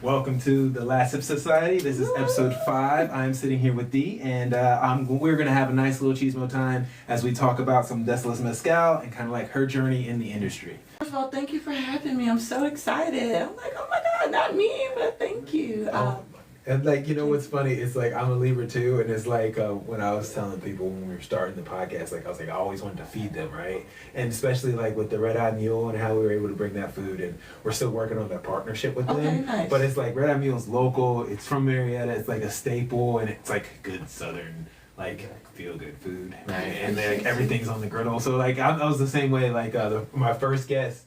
Welcome to the Last Sip Society. This is episode 5. I'm sitting here with Dee, and we're going to have a nice little chismo time as we talk about some Decilas Mezcal and kind of like her journey in the industry. First of all, thank you for having me. I'm so excited. I'm like, oh my God, not me, but thank you. And like, you know what's funny? It's like I'm a Libra too, and it's like when I was telling people when we were starting the podcast, like I was like I always wanted to feed them, right? And especially like with the Red Eye Mule and how we were able to bring that food, and we're still working on that partnership with them. Nice. But it's like Red Eye Mule's local. It's from Marietta. It's like a staple, and it's like good Southern like feel good food, right? And like everything's on the griddle. So like I was the same way. Like my first guest,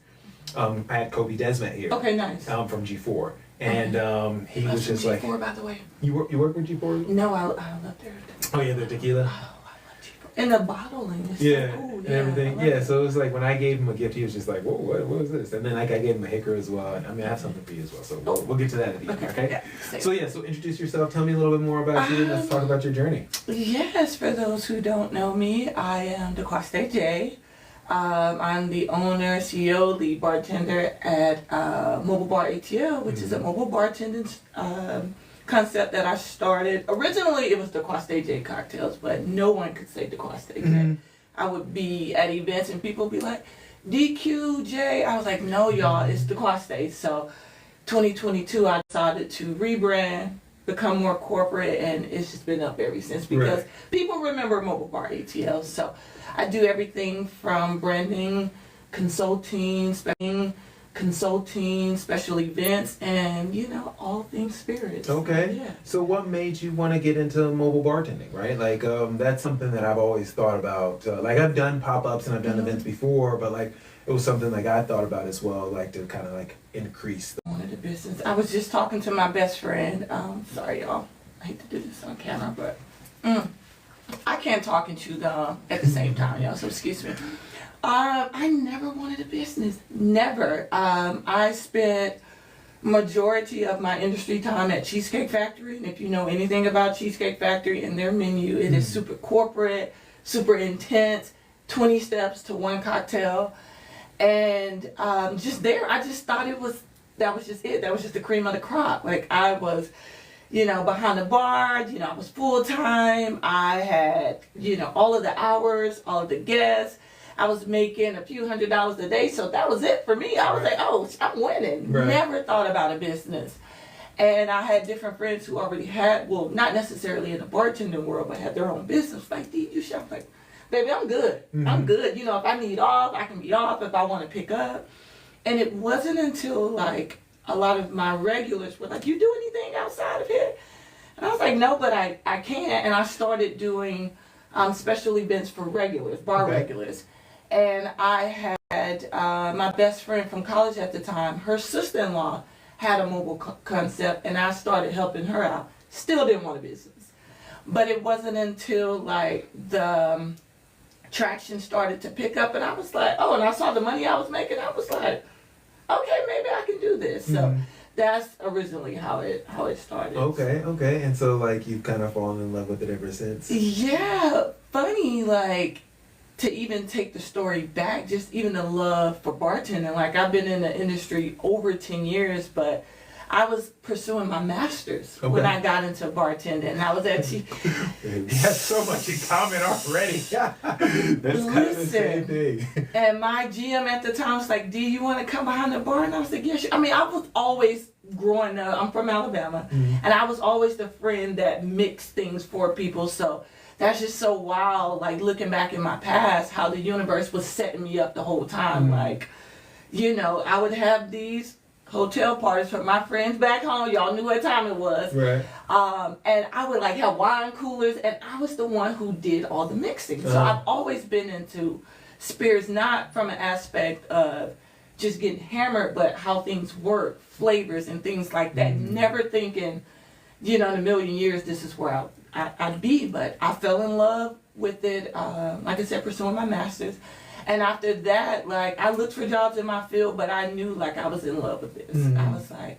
I had Kobe Desmet here. Okay, nice. From G4. And he was just G4, like, by the way. You work with G4? No, I love their. Oh yeah, the tequila. Oh, I love G4. And the bottling is yeah, so cool. and everything. Yeah, so it was like when I gave him a gift, he was just like, "Whoa, what was this?" And then like I gave him a hickory as well. And I mean, I have something for you as well. So we'll get to that at the end. Okay. Yeah, so introduce yourself. Tell me a little bit more about you. Let's talk about your journey. Yes, for those who don't know me, I am DeQuaste J. I'm the owner, CEO, lead bartender at Mobile Bar Atl, which is a mobile bartending concept that I started. Originally, it was DeQuaste J cocktails, but no one could say DeQuaste J. I would be at events and people would be like, DQJ. I was like, no, y'all, it's DeQuaste. So 2022, I decided to rebrand, become more corporate, and it's just been up ever since because people remember Mobile Bar Atl. So I do everything from branding, consulting, special events, and all things spirits. Okay. Yeah. So what made you want to get into mobile bartending, right? Like that's something that I've always thought about. Like I've done pop-ups and I've done events before, but like it was something like I thought about as well, like to kind of like increase One of the business. I was just talking to my best friend. Sorry, y'all. I hate to do this on camera, but I can't talk and chew gum at the same time, y'all. So excuse me. I never wanted a business. Never. I spent majority of my industry time at Cheesecake Factory, and if you know anything about Cheesecake Factory and their menu, it is super corporate, super intense, 20 steps to one cocktail. And just there, I just thought that was just it. That was just the cream of the crop. Like I was, behind the bar, I was full time. I had, all of the hours, all of the guests. I was making a few $100s a day. So that was it for me. I was like, oh, I'm winning. Right. Never thought about a business. And I had different friends who already had, well, not necessarily in the bartending world, but had their own business. Like, Dee, you should. Like, baby, I'm good. I'm good. If I need off, I can be off if I want to pick up. And it wasn't until like a lot of my regulars were like, you do anything outside of here? And I was like, no, but I can't. And I started doing special events for regulars, bar regulars. And I had my best friend from college at the time, her sister-in-law had a mobile concept, and I started helping her out. Still didn't want a business. But it wasn't until like the traction started to pick up, and I was like, oh, and I saw the money I was making. I was like, okay, maybe I can do this. So that's originally how it started. Okay. And so like you've kind of fallen in love with it ever since. Yeah, funny, like to even take the story back, just even the love for bartending. Like I've been in the industry over 10 years, but I was pursuing my master's when I got into bartending. And I was at You have so much in common already. That's kind of the same thing. And my GM at the time was like, "D, you want to come behind the bar?" And I was like, "Yeah, sure." I mean, I was always growing up. I'm from Alabama, and I was always the friend that mixed things for people. So that's just so wild. Like looking back in my past, how the universe was setting me up the whole time. Like, I would have these hotel parties for my friends back home. Y'all knew what time it was. Right. And I would like have wine coolers, and I was the one who did all the mixing. So I've always been into spirits, not from an aspect of just getting hammered, but how things work, flavors and things like that. Never thinking, in a million years, this is where I'd be. But I fell in love with it. Like I said, pursuing my master's. And after that, like, I looked for jobs in my field, but I knew, like, I was in love with this. I was like,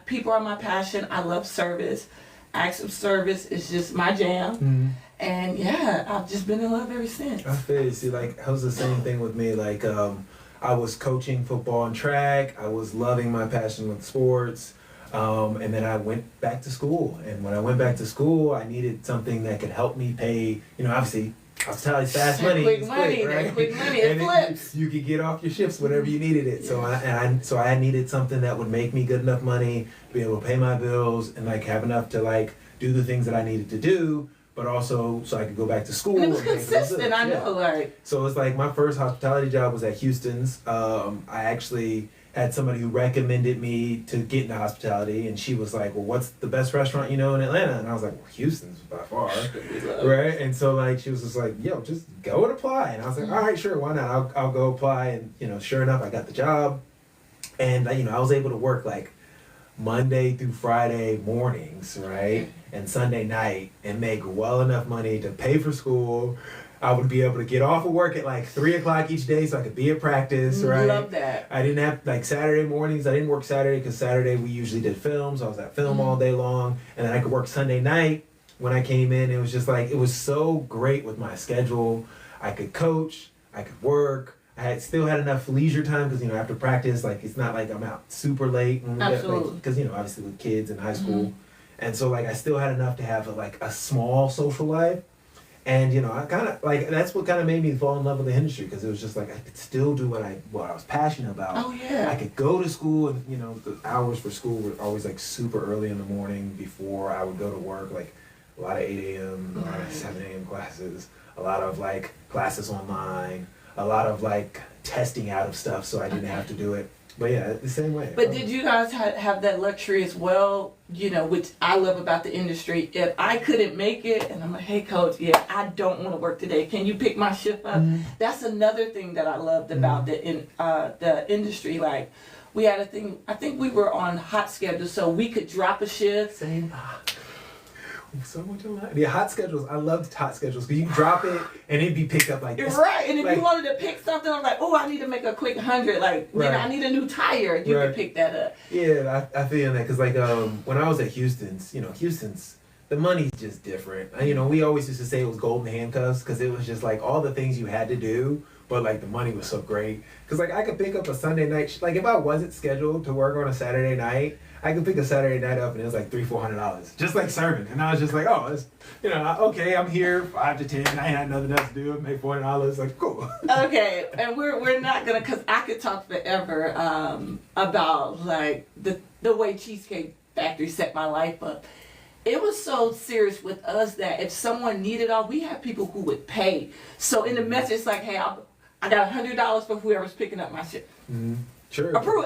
people are my passion. I love service. Acts of service is just my jam. And, yeah, I've just been in love ever since. I feel you. See, like, it was the same thing with me. Like, I was coaching football and track. I was loving my passion with sports. And then I went back to school. And when I went back to school, I needed something that could help me pay, obviously, hospitality's fast money. Quick money, right? Quick money, it flips. You could get off your shifts whenever you needed it. So I needed something that would make me good enough money, be able to pay my bills, and like have enough to like do the things that I needed to do, but also so I could go back to school. And it was consistent, I know, like. So it's like my first hospitality job was at Houston's. I actually had somebody who recommended me to get into hospitality, and she was like, well, what's the best restaurant in Atlanta? And I was like, well, Houston's by far, right? And so like she was just like, yo, just go and apply. And I was like, all right, sure, why not? I'll go apply. And sure enough, I got the job, and I was able to work like Monday through Friday mornings, right, and Sunday night, and make well enough money to pay for school. I would be able to get off of work at like 3 o'clock each day so I could be at practice, right? Love that. I didn't have, like Saturday mornings, I didn't work Saturday because Saturday we usually did films. I was at film all day long. And then I could work Sunday night when I came in. It was just like, it was so great with my schedule. I could coach, I could work. Still had enough leisure time because, after practice, like it's not like I'm out super late. Absolutely. Because, obviously with kids in high school. And so like I still had enough to have a small social life. And I kind of like that's what kind of made me fall in love with the industry because it was just like I could still do what I was passionate about. Oh yeah. I could go to school and the hours for school were always like super early in the morning before I would go to work. Like a lot of 8 a.m., a lot of 7 a.m. classes, a lot of like classes online, a lot of like testing out of stuff so I didn't have to do it. But yeah, the same way. But did you guys have that luxury as well, which I love about the industry? If I couldn't make it and I'm like, hey coach, I don't want to work today. Can you pick my shift up? That's another thing that I loved about the industry. Like we had a thing, I think we were on hot schedule so we could drop a shift. Same. So much alive. Yeah, hot schedules. I loved hot schedules because you can drop it and it'd be picked up like this. Right, and if you wanted to pick something, I'm like, oh, I need to make a quick 100. Like, I need a new tire. You can pick that up. Yeah, I feel that because like when I was at Houston's, Houston's, the money's just different. We always used to say it was golden handcuffs because it was just like all the things you had to do, but like the money was so great. Because like I could pick up a Sunday night, like if I wasn't scheduled to work on a Saturday night, I could pick a Saturday night up and it was like $300-$400, just like serving. And I was just like, oh, it's, okay, I'm here 5 to 10. I ain't had nothing else to do. Make $400. Like, cool. Okay, and we're not gonna, cause I could talk forever about like the way Cheesecake Factory set my life up. It was so serious with us that if someone needed all, we had people who would pay. So in the message, it's like, hey, I got $100 for whoever's picking up my shit. Sure. Approve.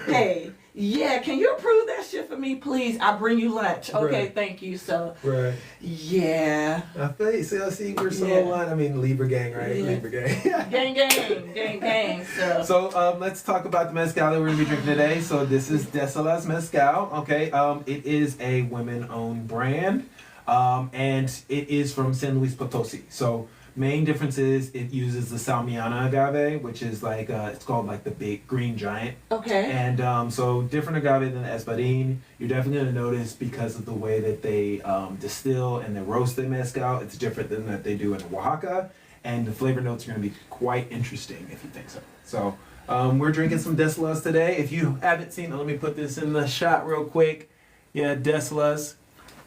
Hey, yeah, can you approve that shit for me, please? I'll bring you lunch. Okay, Right. Thank you. So, Right. yeah. I feel you. See, we're so aligned. I mean, Libra gang, right? Yeah. Libra gang. gang. So let's talk about the mezcal that we're gonna be drinking today. So this is Desala's Mezcal. Okay. It is a women-owned brand, and it is from San Luis Potosi. So main difference is it uses the Salmiana agave, which is like it's called like the big green giant. Okay. And so different agave than the Espadín. You're definitely gonna notice because of the way that they distill and they roast the mezcal. It's different than that they do in Oaxaca, and the flavor notes are gonna be quite interesting if you think so. So we're drinking some Desalas today. If you haven't seen it, let me put this in the shot real quick. Yeah, Desalas.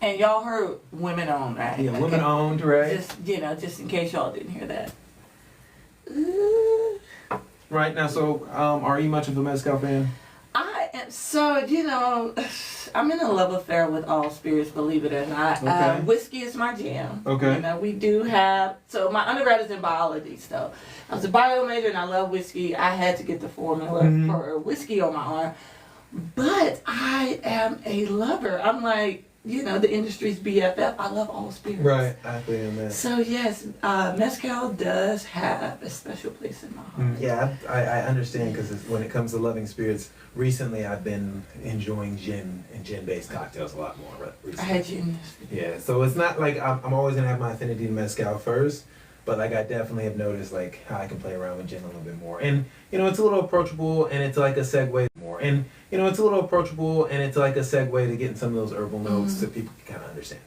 And y'all heard women owned, right? Yeah, women owned, right? Just in case y'all didn't hear that. Right now, so are you much of a mezcal fan? I am so, I'm in a love affair with all spirits, believe it or not. Okay. Whiskey is my jam. Okay. We do have, so my undergrad is in biology, so I was a bio major and I love whiskey. I had to get the formula for whiskey on my arm. But I am a lover. I'm like, the industry's BFF. I love all spirits. Right, I feel on that. So yes, mezcal does have a special place in my heart. Yeah, I understand because when it comes to loving spirits, recently I've been enjoying gin and gin-based cocktails a lot more. Recently. I had gin. Yeah, so it's not like I'm always gonna have my affinity to mezcal first, but like I definitely have noticed like how I can play around with gin a little bit more, and it's a little approachable, and it's like a segue more, and it's a little approachable, and it's like a segue to getting some of those herbal notes that people can kind of understand.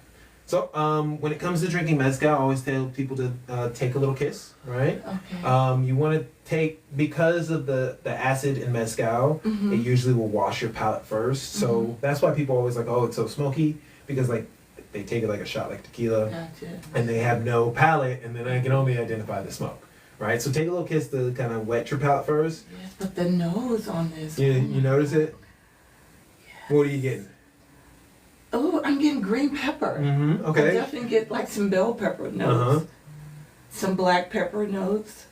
So, when it comes to drinking mezcal, I always tell people to take a little kiss, right? Okay. You want to take, because of the acid in mezcal, it usually will wash your palate first. So that's why people always like, oh, it's so smoky, because like they take it like a shot like tequila, Gotcha. and they have no palate, and then I can only identify the smoke, right? So take a little kiss to kind of wet your palate first. Yes, but the nose on this. You notice it? What are you getting? Oh, I'm getting green pepper. I Okay. definitely get like some bell pepper notes, some black pepper notes,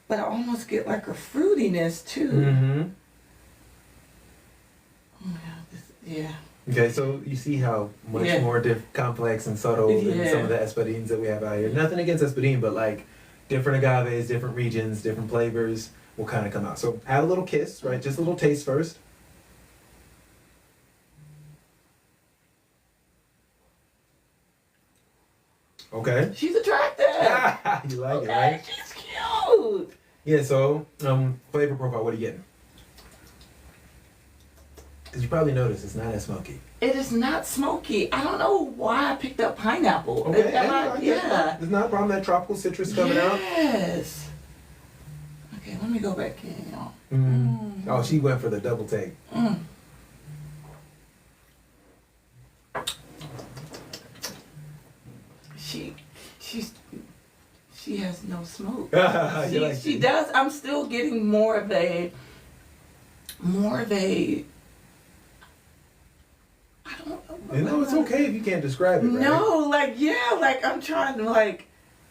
but I almost get like a fruitiness too. Yeah. Okay, so you see how much more complex and subtle than some of the espadines that we have out here. Nothing against espadine, but like different agaves, different regions, different flavors will kind of come out. So add a little kiss, right? Just a little taste first. Okay. She's attractive. You like Okay, it, right? she's cute. Yeah, so flavor profile, what are you getting? Because you probably noticed it's not as smoky. It is not smoky. I don't know why I picked up pineapple. Okay, Yeah. There's not a problem, that tropical citrus coming out. Yes. Okay, let me go back in, y'all. Oh, she went for the double take. She has no smoke. She does. I'm still getting more of a. I don't know. You know, it's okay if you can't describe it, right? No, like I'm trying to like.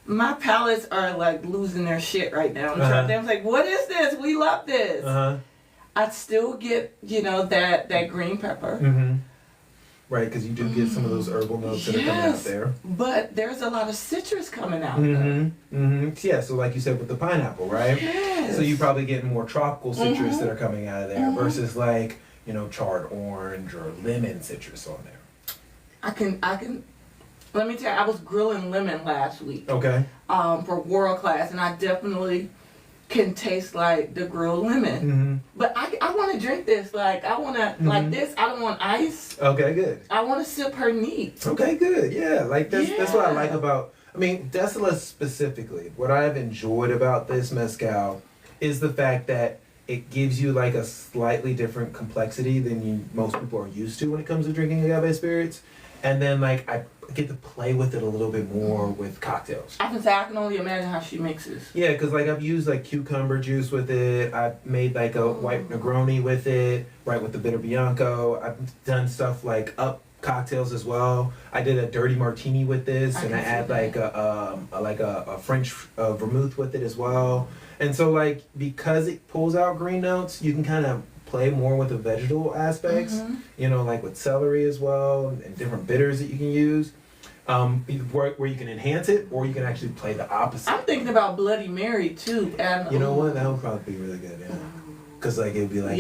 My palates are like losing their shit right now. I'm like, what is this? We love this. I still get, that green pepper. Right, because you do get some of those herbal notes that are coming out there. But there's a lot of citrus coming out. Yeah, so like you said with the pineapple, right? Yes. So you probably get more tropical citrus that are coming out of there versus like, charred orange or lemon citrus on there. I can. Let me tell you, I was grilling lemon last week. Okay. For world class, and I definitely can taste like the grilled lemon. But I want to drink this. Like I want to like this. I don't want ice. Okay, good. I want to sip her neat. Okay, good. Yeah, like that's what I like about. I mean, Decila specifically. What I've enjoyed about this mezcal is the fact that it gives you like a slightly different complexity than most people are used to when it comes to drinking agave spirits. And then like I get to play with it a little bit more with cocktails. I can only imagine how she mixes. Yeah, because like I've used like cucumber juice with it. I've made like a white Negroni with it, right, with the bitter Bianco. I've done stuff like up cocktails as well. I did a dirty martini with this, and I add like a French vermouth with it as well. And so like because it pulls out green notes, you can kind of play more with the vegetable aspects, like with celery as well, and different bitters that you can use, where you can enhance it, or you can actually play the opposite. I'm thinking about Bloody Mary too. And you know what? That would probably be really good, yeah. Because like it'd be like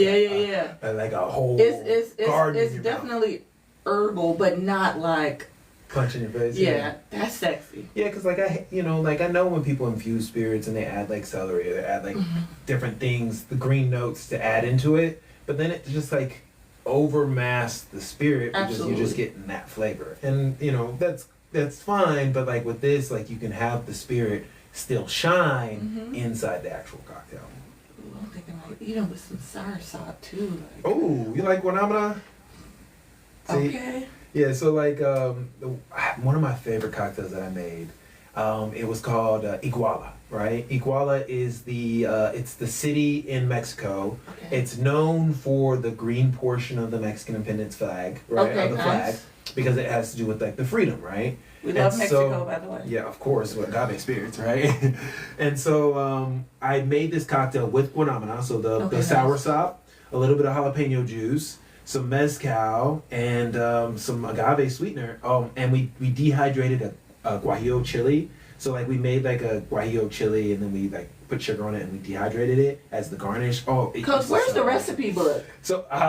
like a whole garden. It's definitely herbal, but not like punch in your face. Yeah, that's sexy. Yeah, because like I know when people infuse spirits and they add like celery or they add like different things, the green notes to add into it, but then it just like overmasks the spirit because you're just getting that flavor, and that's fine. But like with this, like you can have the spirit still shine inside the actual cocktail. Ooh, I'm thinking like even with some soursop too. Like. Oh, you like guanabana? Okay. Yeah, so like one of my favorite cocktails that I made, it was called Iguala, right? Iguala is it's the city in Mexico. Okay. It's known for the green portion of the Mexican independence flag, right? Okay, of the flag, because it has to do with like the freedom, right? We love Mexico, by the way. Yeah, of course, with agave spirits, right? And so I made this cocktail with guanabana, so the soursop, a little bit of jalapeno juice, some mezcal, and some agave sweetener. And we dehydrated a guajillo chili. So like we made like a guajillo chili, and then we like put sugar on it, and we dehydrated it as the garnish. Because where's the recipe book? So I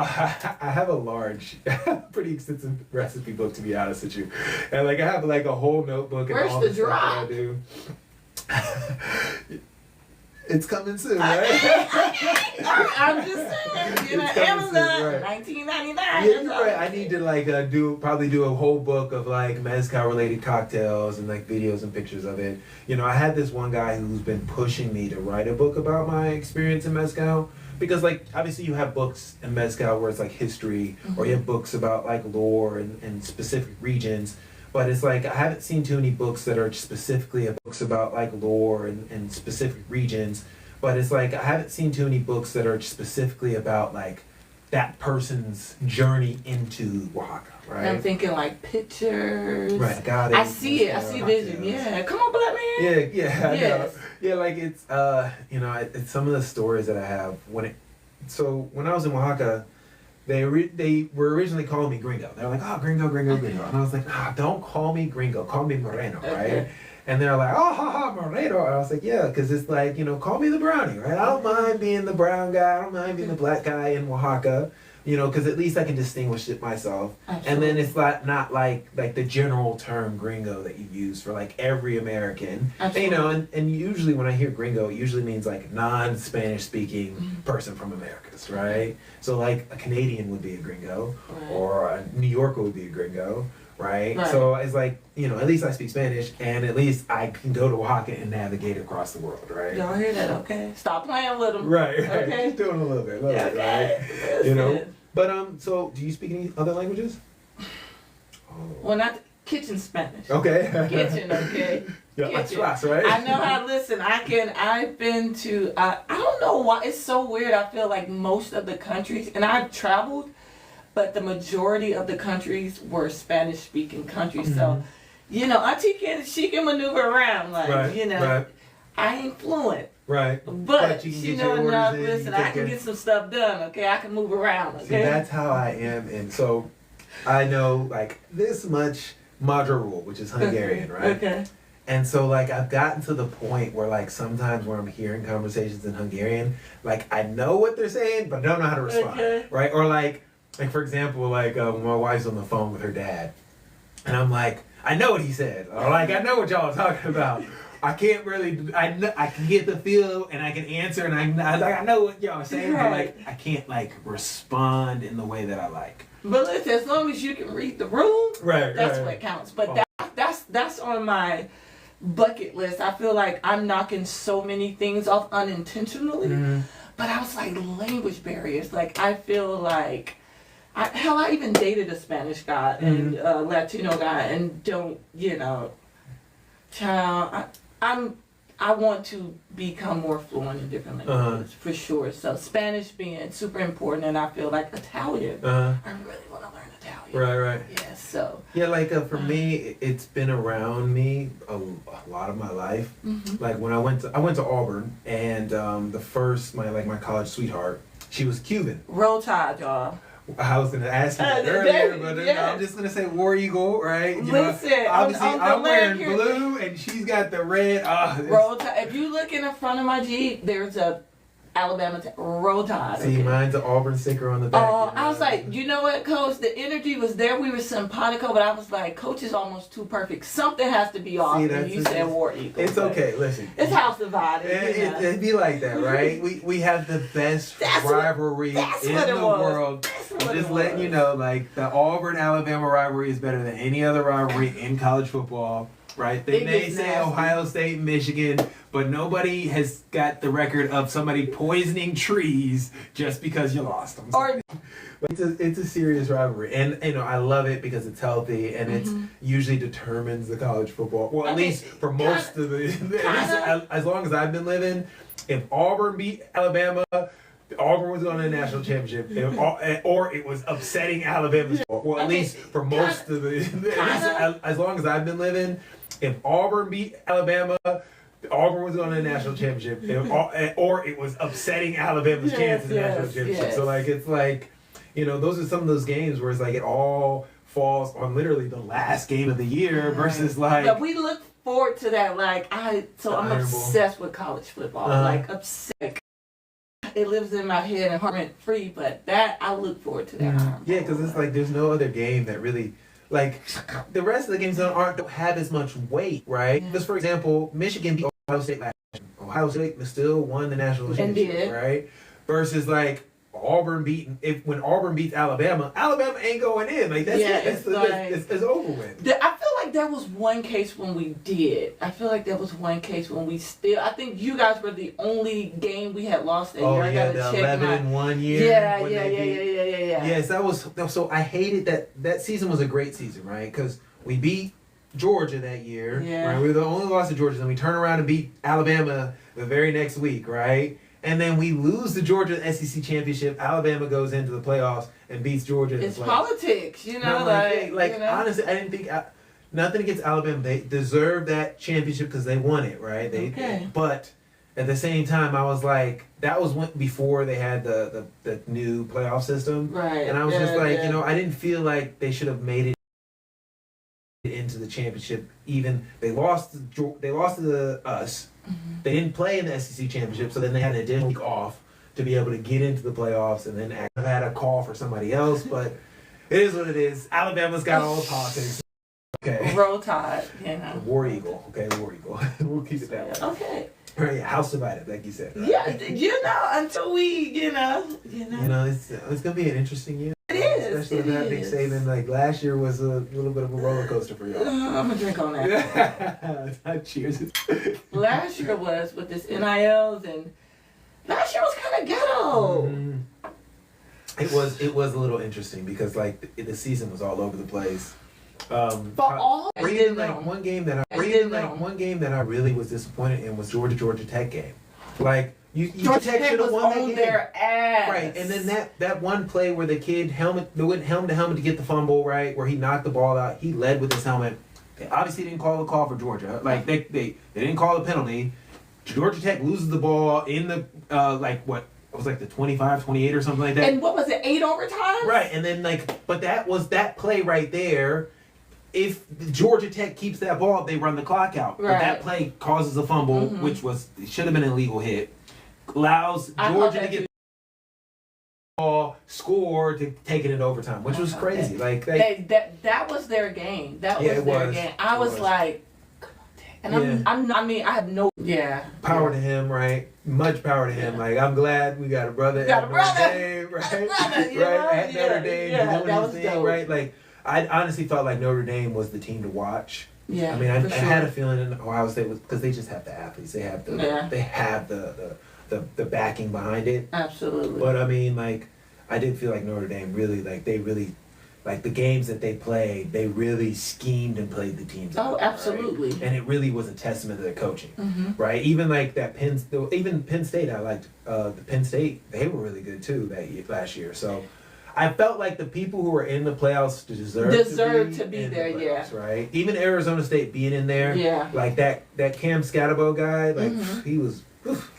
have a large, pretty extensive recipe book, to be honest with you, and like I have like a whole notebook and where's all the the stuff drop? that I do. It's coming soon, right? I'm just saying, you know, It's coming Amazon, soon, right. $19.99. Yeah, you're right. I need to like probably do a whole book of like mezcal related cocktails and like videos and pictures of it. You know, I had this one guy who's been pushing me to write a book about my experience in mezcal because like obviously you have books in mezcal where it's like history or you have books about like lore and specific regions. But it's like I haven't seen too many books that are specifically books about like lore and specific regions. But it's like I haven't seen too many books that are specifically about like that person's journey into Oaxaca, right? I'm thinking like pictures. Right, got it. I see it. I see vision. Yeah, come on, black man. Yeah, I know. Yes. Yeah, like it's you know, it's some of the stories that I have when I was in Oaxaca. They were originally calling me Gringo. They were like, oh, Gringo. And I was like, don't call me Gringo. Call me Moreno, right? Okay. And they're like, oh, Moreno. And I was like, yeah, because it's like, you know, call me the brownie, right? I don't mind being the brown guy. I don't mind being the black guy in Oaxaca, you know, because at least I can distinguish it myself. Absolutely. And then it's not like the general term Gringo that you use for like every American. Absolutely. You know, and usually when I hear Gringo, it usually means like non-Spanish speaking person from Americas, right? So like a Canadian would be a Gringo, Right. or a New Yorker would be a Gringo, right? Right. So it's like, you know, at least I speak Spanish, and at least I can go to Oaxaca and navigate across the world, right? Y'all hear that? Okay. Stop playing with them. Right. Okay. Just doing a little bit, Yeah, okay. right? That's You know. it. But so do you speak any other languages? Well, not kitchen Spanish. Okay. Kitchen, okay. Yeah, Kitchen. that's right. I know how. Listen, I've been to. I don't know why. It's so weird. I feel like most of the countries, and I've traveled, but the majority of the countries were Spanish-speaking countries. So, you know, Auntie she can maneuver around, like Right, you know. right. I ain't fluent, Right. but you can she get know your enough. orders in, Listen, you I take can care- get some stuff done. Okay, I can move around. Okay. See, that's how I am, and so I know like this much Magyarul, which is Hungarian, right? Okay. And so like I've gotten to the point where like sometimes when I'm hearing conversations in Hungarian, like I know what they're saying, but I don't know how to respond, Okay. right? Or like for example, like when my wife's on the phone with her dad, and I'm like, I know what he said, or like I know what y'all are talking about. I can't really, I can get the feel and I can answer and I know what y'all are saying, but like I can't like respond in the way that I like. But listen, as long as you can read the room, Right. that's what counts. But that's on my bucket list. I feel like I'm knocking so many things off unintentionally. But I was like, language barriers. Like I feel like, I even dated a Spanish guy and a Latino guy, and don't, you know, child. I want to become more fluent in different languages for sure. So Spanish being super important, and I feel like Italian. I really want to learn Italian. Right. Yeah. So. Yeah, like for me, it's been around me a lot of my life. Like when I went to Auburn, and the first my college sweetheart, she was Cuban. Roll Tide, y'all. I was gonna ask you that earlier, but I'm just gonna say War Eagle, right? You Listen, know, obviously on the I'm wearing leg here- blue, and she's got the red. Roll Tide. If you look in the front of my Jeep, there's a Alabama Roll Tide. See, mine's an Auburn sticker on the back. Oh, I was like, you know what, Coach? The energy was there. We were simpatico, but I was like, Coach is almost too perfect. Something has to be off. See, And you said War Eagle. It's but okay. Listen, it's house divided. You know. It'd be like that, right? We have the best rivalry that's in what it the was. world. That's what I'm just it letting was. you know, like the Auburn-Alabama rivalry is better than any other rivalry in college football, right? They It may gets say nasty. Ohio State and Michigan, but nobody has got the record of somebody poisoning trees just because you lost them. Or It's a serious rivalry, and you know I love it because it's healthy and it's usually determines the college football. Well, at least for most of the, as long as I've been living, if Auburn beat Alabama, Auburn was going to the national championship, or it was upsetting Alabama's. Well, at least for most of the, as long as I've been living, if Auburn beat Alabama. Auburn was going to the national championship, or it was upsetting Alabama's chances in the national championship. So like it's like, you know, those are some of those games where it's like it all falls on literally the last game of the year versus like. But we look forward to that. Like I'm obsessed with college football. Like obsessed. It lives in my head and heart rent free. But that I look forward to that. Yeah, because it's like there's no other game that really. Like, the rest of the games don't have as much weight, right? Just for example, Michigan beat Ohio State last year. Ohio State still won the national championship, did. right? Versus like Auburn when Auburn beats Alabama ain't going in. Like that's Yeah, it. It's over with. I feel like there was one case when we did. I feel like there was one case when we still. I think you guys were the only game we had lost that year. I yeah, gotta the check 11-1 year. Yeah. Yes, that was. So I hated that season was a great season, right? Because we beat Georgia that year. Yeah. Right? We were the only loss to Georgia, and we turn around and beat Alabama the very next week, right? And then we lose the Georgia SEC championship. Alabama goes into the playoffs and beats Georgia. It's politics, you know. Like honestly, I didn't think nothing against Alabama. They deserved that championship because they won it, right? But at the same time, I was like, that was before they had the new playoff system, right? And I was just like, I didn't feel like they should have made it into the championship. Even they lost to us. Mm-hmm. They didn't play in the SEC championship, so then they had an additional week off to be able to get into the playoffs, and then I had a call for somebody else, but it is what it is. Alabama's got all the politics. Okay. Roll Tide, War Eagle. Okay, War Eagle. We'll keep it that way. Okay. Right, house divided, like you said. Right? Yeah, until we, it's gonna be an interesting year. It is. Especially with that big Saban. Like last year was a little bit of a roller coaster for y'all. I'm gonna drink on that. Cheers. Last year was with this NILs, and last year was kind of ghetto. Mm-hmm. It was a little interesting because like the season was all over the place. One game that I really was disappointed in was Georgia Tech game. Like Georgia Tech should have won that game. Their ass. Right, and then that one play where the kid went helmet to helmet to get the fumble, right, where he knocked the ball out. He led with his helmet. They obviously didn't call the call for Georgia. Like they didn't call the penalty. Georgia Tech loses the ball in the it was like the 25, 28 or something like that. And what was it, 8 overtimes? Right, and then but that was that play right there. If Georgia Tech keeps that ball, they run the clock out. Right. But that play causes a fumble, which should have been an illegal hit. Allows Georgia to get the ball, score to take it in overtime, which was crazy. Like that was their game. That was their game. I was like, and I have no power to him, right? Much power to him. Like I'm glad we got a brother at Notre Dame, right? At Notre Dame doing his thing, right? Like I honestly felt like Notre Dame was the team to watch. Yeah, I mean, I had a feeling in Ohio State was because they just have the athletes. They have the backing behind it. Absolutely. But I mean, like, I did feel like Notre Dame really the games that they played, they really schemed and played the teams. Oh, absolutely. Right? And it really was a testament to their coaching, right? Even like that Penn State, I liked the Penn State. They were really good too last year. So I felt like the people who were in the playoffs deserved to be there, playoffs, right? Even Arizona State being in there, like that Cam Scatterbo guy, like he was.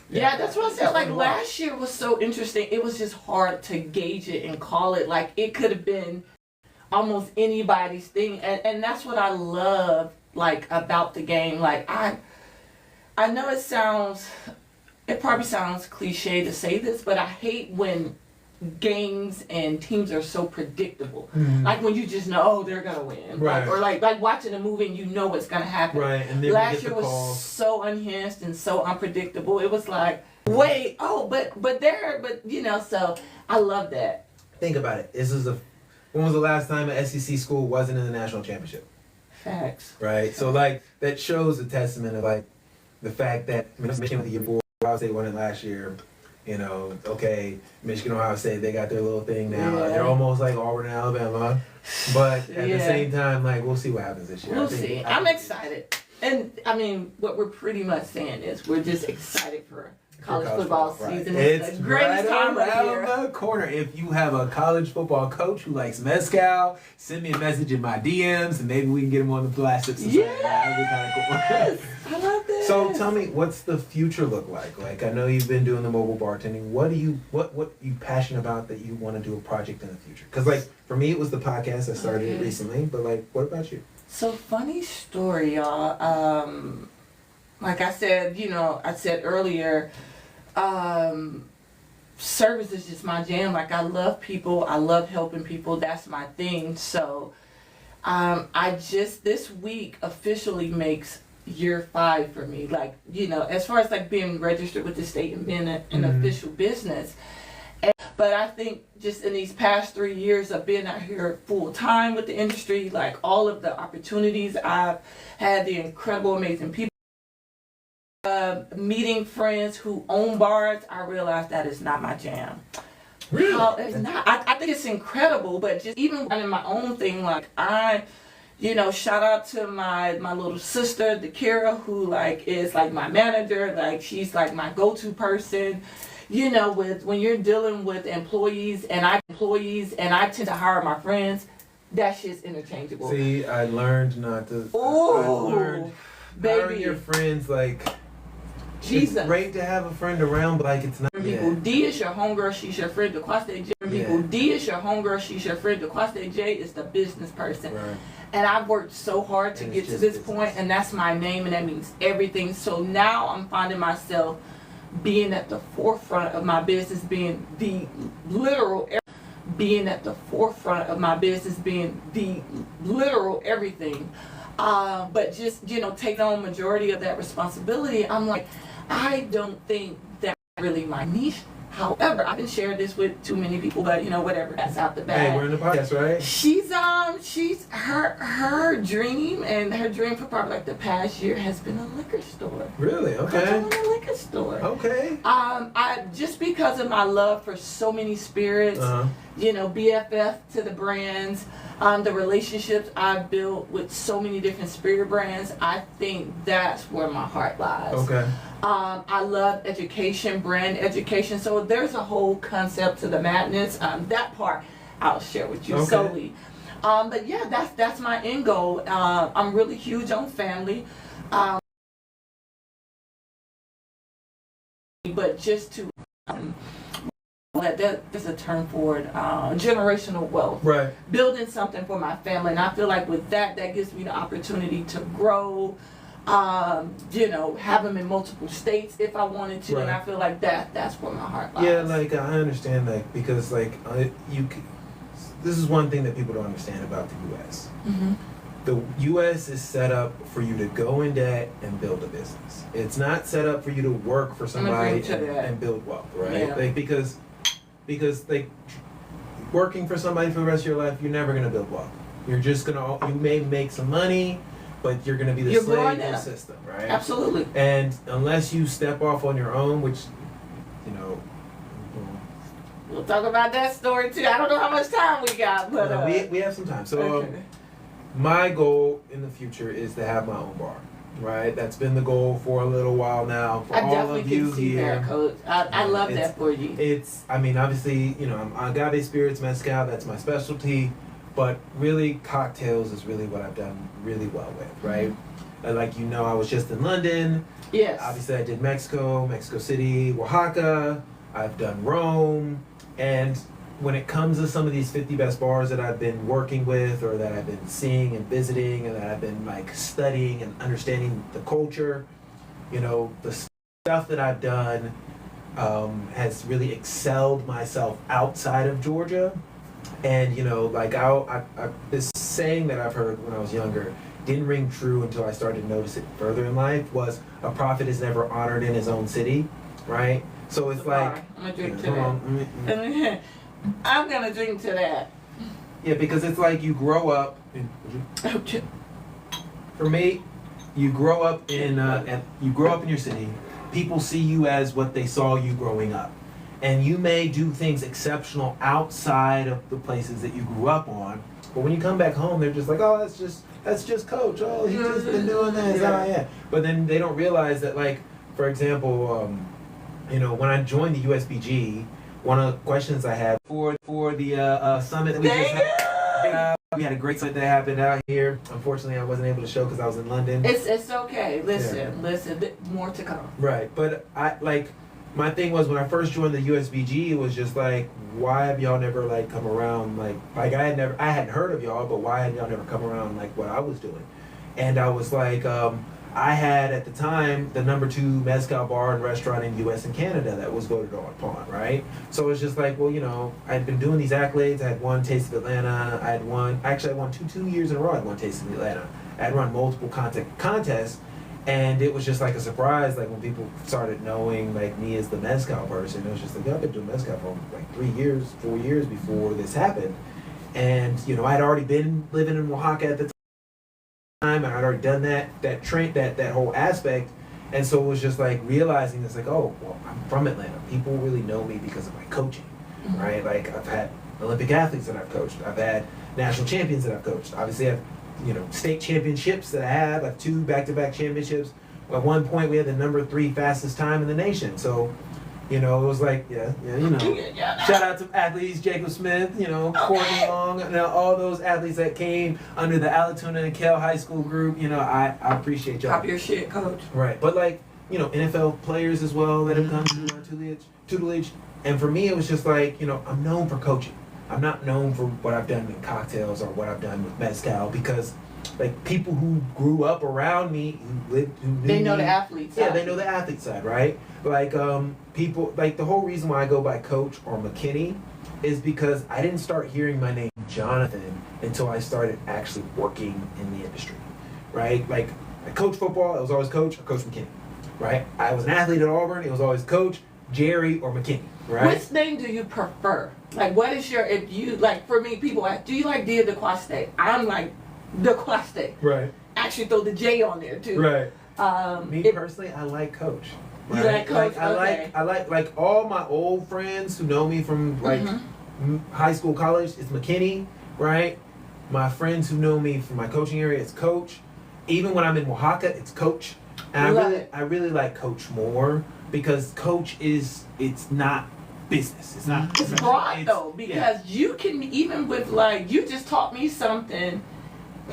Yeah, that's what I said. Like last year was so interesting. It was just hard to gauge it and call it. Like it could have been almost anybody's thing, and that's what I love like about the game. Like I know it probably sounds cliche to say this, but I hate when games and teams are so predictable. Like when you just know they're gonna win, right? Or like watching a movie and you know what's gonna happen, right? And then last year was so unhinged and so unpredictable. It was like, wait, so I love that. Think about it. When was the last time an SEC school wasn't in the national championship? Facts. Right. So like that shows a testament of like the fact that Michigan with the year before, Ohio State won it last year. Michigan, Ohio State, they got their little thing now. Yeah. They're almost like Auburn and Alabama. But at the same time, like, we'll see what happens this year. We'll see. I'm excited. And, I mean, what we're pretty much saying is we're just excited for college football season. Right. It's the greatest time of year. The corner. If you have a college football coach who likes mezcal, send me a message in my DMs, and maybe we can get him on the blast. Yes! That would be kind of cool. I love this. So tell me, what's the future look like? Like, I know you've been doing the mobile bartending. What you passionate about that you want to do a project in the future? Because like for me, it was the podcast. I started it recently, but like, what about you? So funny story, y'all. Like I said, earlier, service is just my jam. Like I love people. I love helping people. That's my thing. So I just this week officially makes year 5 for me. Like, you know, as far as like being registered with the state and being an official business. But I think just in these past 3 years of being out here full time with the industry, like all of the opportunities I've had, the incredible, amazing people, meeting friends who own bars, I realized that is not my jam. Really? It's not. I think it's incredible, but just even running my own thing, like you know, shout out to my little sister, Dakira, who like is like my manager. Like she's like my go-to person. You know, when you're dealing with employees and I tend to hire my friends, that shit's interchangeable. See, I learned not to. Ooh, I learned hiring your friends, like, Jesus. It's great to have a friend around, but like it's not. People, D is your homegirl, she's your friend. Dequaste J. People, D is your homegirl, she's your friend. Dequaste J is the business person. Right. And I've worked so hard to get to this point, and that's my name, and that means everything. So now I'm finding myself being at the forefront of my business, being the literal everything. But just, you know, taking on majority of that responsibility, I'm like, I don't think that's really my niche. However, I've been sharing this with too many people, but you know, whatever, that's out the bag. Hey, we're in the podcast, right? She's her dream, and her dream for probably like the past year has been a liquor store. Really? Okay. A liquor store. Okay. I just because of my love for so many spirits, you know, BFF to the brands, the relationships I've built with so many different spirit brands, I think that's where my heart lies. Okay. I love education, brand education. So there's a whole concept to the madness. That part I'll share with you solely. But yeah, that's my end goal. I'm really huge on family. But just to there's a term for it, generational wealth. Right. Building something for my family, and I feel like with that gives me the opportunity to grow. You know, have them in multiple states if I wanted to, and I feel like that's where my heart lies. Yeah, like I understand that because like this is one thing that people don't understand about the U.S. Mm-hmm. The U.S. is set up for you to go in debt and build a business. It's not set up for you to work for somebody and build wealth, right? Yeah. Like because like working for somebody for the rest of your life, you're never gonna build wealth. You may make some money, but you're gonna be the slave of the system, right? Absolutely. And unless you step off on your own, which, you know, we'll talk about that story too. I don't know how much time we got, but we have some time. So my goal in the future is to have my own bar, right? That's been the goal for a little while now. For all of you here, Coach. I love that for you. I mean, obviously, you know, I'm agave spirits, mezcal. That's my specialty. But really, cocktails is really what I've done really well with, right? Like, you know, I was just in London. Yes. Obviously, I did Mexico City, Oaxaca. I've done Rome. And when it comes to some of these 50 best bars that I've been working with or that I've been seeing and visiting and that I've been, like, studying and understanding the culture, you know, the stuff that I've done has really excelled myself outside of Georgia. And, you know, like this saying that I've heard when I was younger didn't ring true until I started to notice it further in life was a prophet is never honored in his own city, right? So it's like... I'm going to drink to that. I'm going to drink to that. Yeah, because it's like you grow up... For me, you grow up in your city. People see you as what they saw you growing up. And you may do things exceptional outside of the places that you grew up on, but when you come back home, they're just like, oh, that's just Coach. Oh, he's just been doing that. Yeah. But then they don't realize that, like, for example, you know, when I joined the USBG, one of the questions I had for the summit that we just had, we had a great summit that happened out here. Unfortunately, I wasn't able to show because I was in London. It's okay. Listen, more to come. Right, but my thing was when I first joined the USBG, it was just like, why have y'all never like come around like I hadn't heard of y'all, but why had y'all never come around like what I was doing? And I was like, I had at the time the #2 mezcal bar and restaurant in U.S. and Canada that was voted upon, right? So it's just like, well, you know, I'd been doing these accolades. I had won Taste of Atlanta. I won two years in a row. I'd won Taste of Atlanta. I'd run multiple contests. And it was just like a surprise, like when people started knowing like me as the mezcal person, it was just like, I've been doing mezcal for like 3 years, 4 years before this happened. And, you know, I'd already been living in Oaxaca at the time, and I'd already done that whole aspect. And so it was just like realizing it's like, oh, well, I'm from Atlanta. People really know me because of my coaching, right? Like I've had Olympic athletes that I've coached. I've had national champions that I've coached. Obviously I've, you know, state championships that I have. I have 2 back-to-back championships. At one point we had the number 3 fastest time in the nation. So, you know, it was like, you know, shout out to athletes, Jacob Smith, you know, Courtney Long, you know, all those athletes that came under the Allatoona and Kell High School group. You know, I appreciate y'all. Pop your shit, coach. Right. But like, you know, NFL players as well that have come through my tutelage. And for me, it was just like, you know, I'm known for coaching. I'm not known for what I've done in cocktails or what I've done with mezcal, because like people who grew up around me, who knew they know me, the athlete side. Yeah, they know the athlete side, right? Like people, like the whole reason why I go by Coach or McKinney is because I didn't start hearing my name Jonathan until I started actually working in the industry, right? Like I coached football, it was always Coach or Coach McKinney, right? I was an athlete at Auburn, it was always Coach, Jerry, or McKinney, right? Which name do you prefer? Like, what is your, if you, like, for me, people ask, do you like Dia DeQuaste? I'm like, DeQuaste. Right. Actually throw the J on there, too. Right. Me personally, I like Coach. Right? You like Coach? Like, I like all my old friends who know me from like high school, college. It's McKinney, right? My friends who know me from my coaching area, it's Coach. Even when I'm in Oaxaca, it's Coach. And I really like Coach more because Coach it's not business. It's not. It's broad though, because you can, even with like, you just taught me something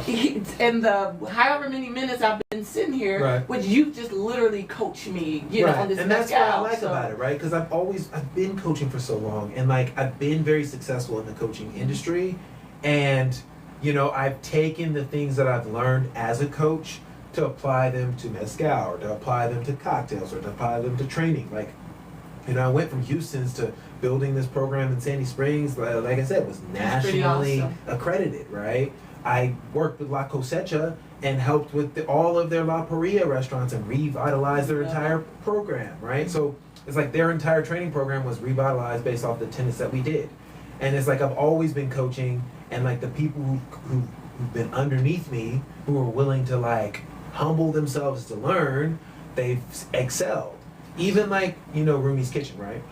in the however many minutes I've been sitting here, right, which you just literally coached me, you know, on this. And that's what I like about it, right? Because I've been coaching for so long, and like I've been very successful in the coaching industry, and you know, I've taken the things that I've learned as a coach to apply them to mezcal, or to apply them to cocktails, or to apply them to training. Like, you know, I went from Houston's to building this program in Sandy Springs, like I said, was nationally accredited, right? I worked with La Cosecha and helped with all of their La Paria restaurants and revitalized their entire program, right? So it's like their entire training program was revitalized based off the tenets that we did. And it's like I've always been coaching, and like the people who've been underneath me, who are willing to like humble themselves to learn, they've excelled. Even like, you know, Rumi's Kitchen, right?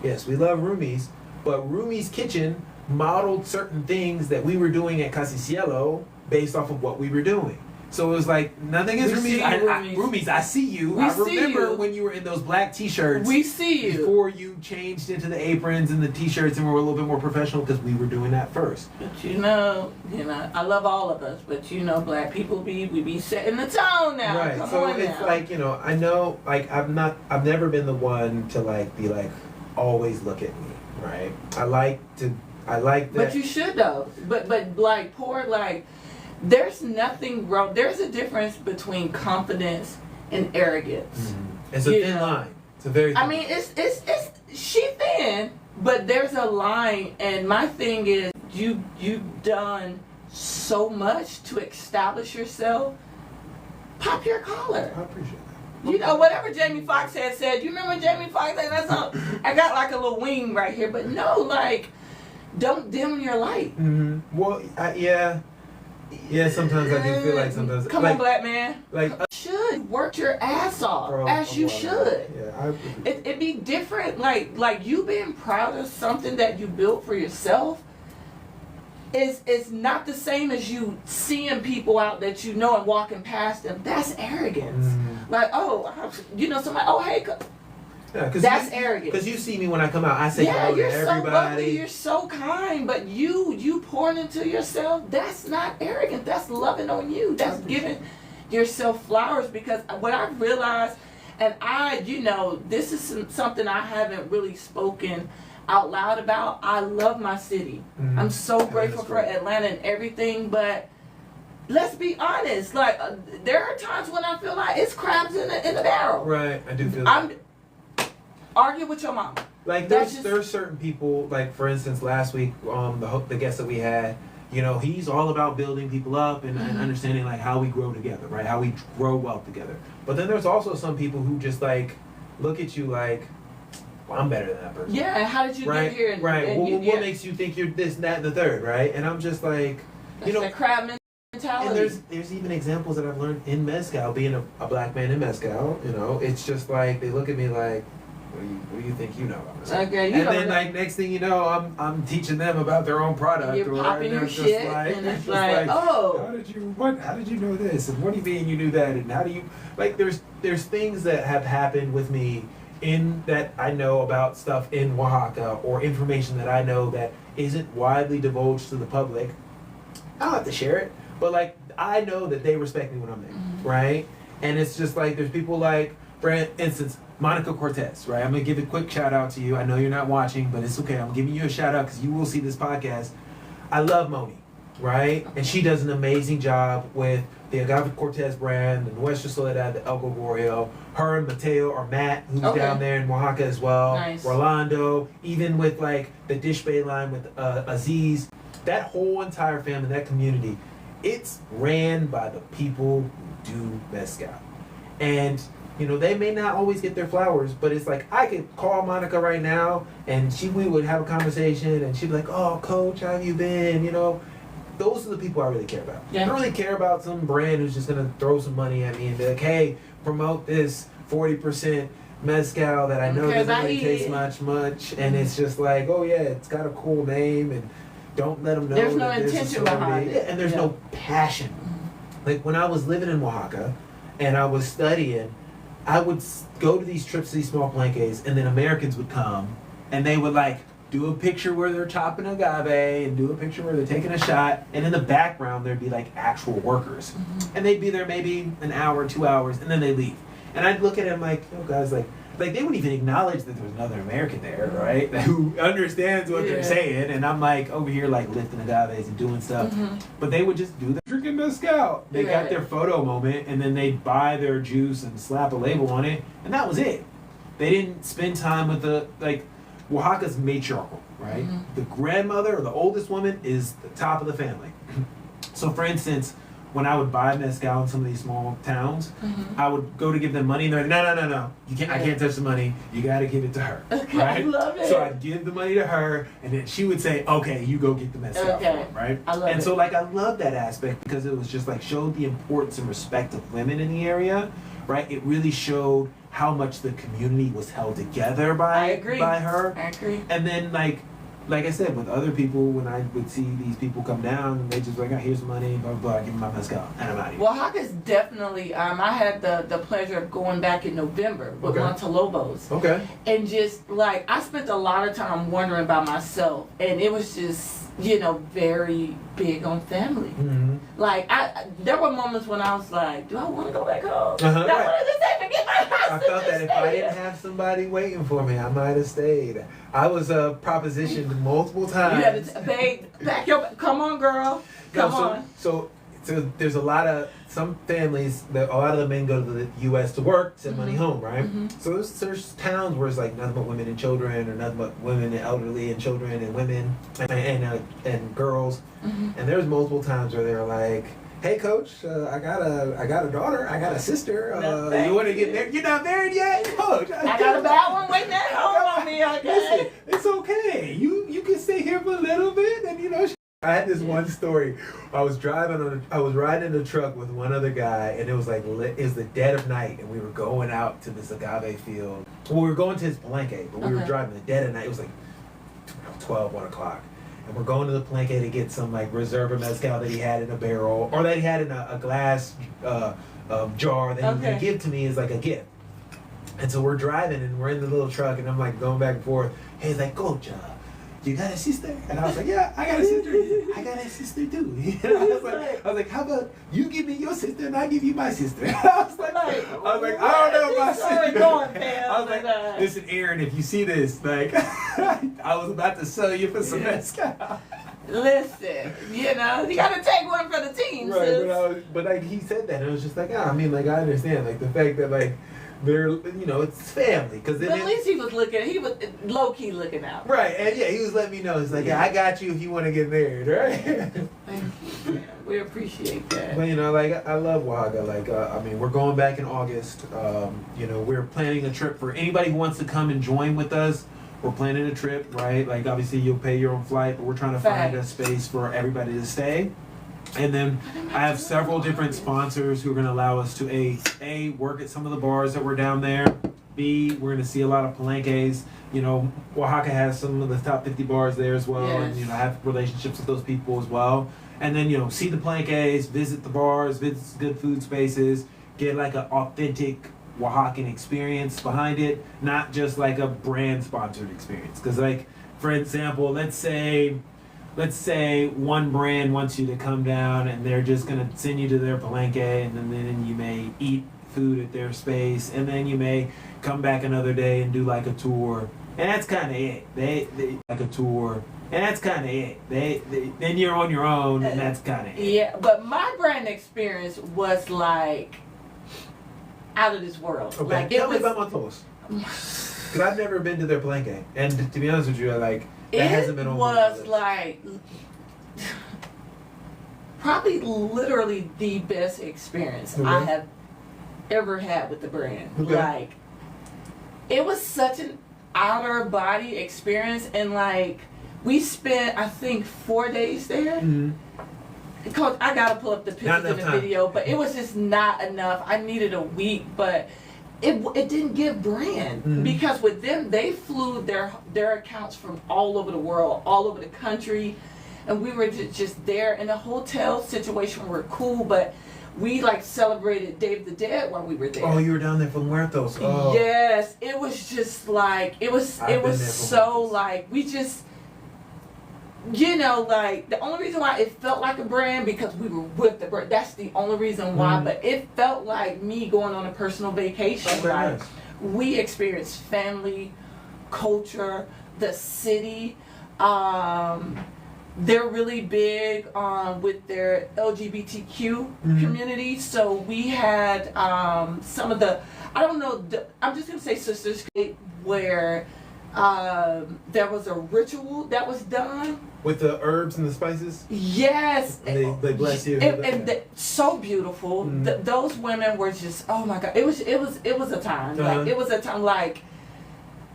Yes, we love Rumi's, but Rumi's Kitchen modeled certain things that we were doing at Casi Cielo based off of what we were doing. So it was like, nothing is Rumi's. Rumi's, I see you. I remember when you were in those black t-shirts. We see you. Before you changed into the aprons and the t-shirts and were a little bit more professional, because we were doing that first. But you know, I love all of us, but you know, black people we be setting the tone now. Right. Come so on it's now. like, you know, I know, like I've never been the one to like be like, always look at me, right? I like that. But you should though. But like there's nothing wrong. There's a difference between confidence and arrogance. Mm-hmm. It's a thin line. It's a very thin line. I mean, it's she thin, but there's a line. And my thing is, you've done so much to establish yourself. Pop your collar. I appreciate that. You know, whatever Jamie Foxx had said. You remember Jamie Foxx said that song? I got like a little wing right here, but no, like, don't dim your light. Mm-hmm. Well, yeah. Sometimes I do feel like sometimes. Come like, on, black man. Like you should work your ass off, as you should. Yeah, It'd be different. Like you being proud of something that you built for yourself. Is not the same as you seeing people out that you know and walking past them. That's arrogance. Mm-hmm. Like, oh, you know, somebody. Oh, hey. Yeah, that's arrogant. Because you see me when I come out, I say hello to everybody. So lovely, you're so kind, but you pouring into yourself, that's not arrogant. That's loving on you. That's giving yourself flowers. Because what I've realized, and you know, this is something I haven't really spoken out loud about. I love my city. Mm-hmm. I'm so grateful for Atlanta and everything, but let's be honest. Like, there are times when I feel like it's crabs in the barrel. Right, I do feel that. Argue with your mama. Like there's certain people, like for instance last week, the guest that we had, you know, he's all about building people up and understanding like how we grow together, right? How we grow wealth together. But then there's also some people who just like look at you like, well, I'm better than that person. Yeah, how did you right? get here? And, right. and Well, what makes you think you're this, that, and the third, right? And I'm just like, you know, the crab mentality. And there's even examples that I've learned in Mezcal, being a black man in Mezcal, you know, it's just like they look at me like, what do you think you know about Mezcal? Okay, and then like next thing you know, I'm teaching them about their own product. You're popping your shit, and it's like, oh, how did you know this? And what do you mean you knew that? And how do you like? There's things that have happened with me in that I know about stuff in Oaxaca, or information that I know that isn't widely divulged to the public. I don't have to share it, but like I know that they respect me when I'm there, right? And it's just like there's people like, for instance, Monica Cortez, right? I'm gonna give a quick shout out to you. I know you're not watching, but it's okay. I'm giving you a shout out because you will see this podcast. I love Moni, right? And she does an amazing job with the Agave Cortez brand, the Nuestra Soledad, the El Gogorio. Her and Mateo, or Matt, who's down there in Oaxaca as well. Nice. Orlando, even with like the Dish Bay line with Aziz. That whole entire family, that community, it's ran by the people who do mezcal. And, you know, they may not always get their flowers, but it's like, I could call Monica right now, and we would have a conversation, and she'd be like, oh, Coach, how have you been? You know, those are the people I really care about. Yeah. I don't really care about some brand who's just going to throw some money at me and be like, hey, promote this 40% mezcal that I know doesn't really taste much. And it's just like, oh, yeah, it's got a cool name, and don't let them know. There's no intention behind it. And there's no passion. Like when I was living in Oaxaca and I was studying, I would go to these trips to these small palenques, and then Americans would come and they would like do a picture where they're chopping agave and do a picture where they're taking a shot, and in the background there'd be like actual workers, and they'd be there maybe an hour, 2 hours, and then they leave. And I'd look at them like, oh guys, like they wouldn't even acknowledge that there was another American there, right? Who understands what they're saying. And I'm like over here like lifting agaves and doing stuff. But they would just do the drinking mezcal. They got their photo moment, and then they'd buy their juice and slap a label on it, and that was it. They didn't spend time with the, like, Oaxaca's matriarchal, right? The grandmother or the oldest woman is the top of the family. So for instance, when I would buy mezcal in some of these small towns, I would go to give them money, and they're like, no, you can't. I can't touch the money. You got to give it to her, right? I love it. So I'd give the money to her, and then she would say, okay, you go get the mezcal for him, right? I love it. So like I love that aspect because it was just like showed the importance and respect of women in the area, right? It really showed how much the community was held together by her. I agree. And then like I said, with other people, when I would see these people come down, and they just like, oh, here's money, blah, blah, blah, give them my mezcal, and I'm out of here. Oaxaca's definitely, I had the pleasure of going back in November with Montelobos. Okay. And just, like, I spent a lot of time wondering about myself, and it was just, you know, very big on family. Like, there were moments when I was like, do I want to go back home? Do I want to just say, forget my house? I felt that if I didn't have somebody waiting for me, I might have stayed. I was propositioned multiple times. You had to, babe, come on, girl. Come on. So there's a lot of, some families, a lot of the men go to the U.S. to work, send money home, right? So there's towns where it's like nothing but women and children, or nothing but women and elderly and children and women and girls. And there's multiple times where they're like, hey coach, I got a daughter, I got a sister, you want to get married? You're not married yet? Coach, I got a bad one waiting at home on me, okay? Listen, it's okay. You can stay here for a little bit, and you know. I had this one story. I was riding in a truck with one other guy, and it was like, it was the dead of night, and we were going out to this agave field. Well, we were going to his palenque, but we were driving the dead of night. It was like 12, 1 o'clock. And we're going to the palenque to get some like Reserva mezcal that he had in a barrel, or that he had in a glass jar that he was going to give to me as like a gift. And so we're driving, and we're in the little truck, and I'm like going back and forth. Hey, he's like, Coach, you got a sister? And I was like, yeah, I got a sister. I got a sister too. You know, I was like, how about you give me your sister and I give you my sister? I was like, I don't know if my sister. I was like, listen, Aaron, if you see this, like, I was about to sell you for some mezcal. Listen, you know, you gotta take one for the team, right? But like he said that, and it was just like, I mean, like I understand, like the fact that like they're, you know, it's family. Cause But at least he was low key looking out. right, and yeah, he was letting me know. He's like, yeah, I got you if you want to get married, right? Thank you. Yeah, we appreciate that. But you know, like I love Oaxaca. Like I mean, we're going back in August. You know, we're planning a trip for anybody who wants to come and join with us. We're planning a trip, right? Like obviously you'll pay your own flight, but we're trying to find a space for everybody to stay. And then I have several different sponsors who are going to allow us to A, work at some of the bars that we're down there. B, we're going to see a lot of palenques. You know, Oaxaca has some of the top 50 bars there as well. Yes. And, you know, I have relationships with those people as well. And then, you know, see the palenques, visit the bars, visit good food spaces, get like an authentic Oaxacan experience behind it, not just like a brand sponsored experience. Because like, for example, let's say one brand wants you to come down and they're just going to send you to their palenque, and then you may eat food at their space, and then you may come back another day and do like a tour, and that's kind of it. They like a tour, and that's kind of it. Then you're on your own, and that's kind of it. Yeah, but my brand experience was like out of this world. Okay, Like tell me about Montelos. Because I've never been to their palenque, and to be honest with you, that hasn't been on my list. It was like probably literally the best experience I have ever had with the brand. Okay. Like it was such an outer body experience, and like we spent I think 4 days there. Mm-hmm. Coach, I gotta pull up the pictures in the video, but it was just not enough. I needed a week, but it didn't give brand because with them they flew their accounts from all over the world, all over the country, and we were just there in a hotel situation. We're cool, but we like celebrated Day of the Dead while we were there. Oh, you were down there for Muertos. Oh. Yes, it was just like it was so like we just. You know, like the only reason why it felt like a brand because we were with the brand. That's the only reason why. But it felt like me going on a personal vacation. Okay, like nice. We experienced family, culture, the city. They're really big with their LGBTQ community. So we had some of the I'm just gonna say sisters where. There was a ritual that was done with the herbs and the spices. Yes, and they bless you. So beautiful. Those women were just oh my god. It was a time. Like it was a time. Like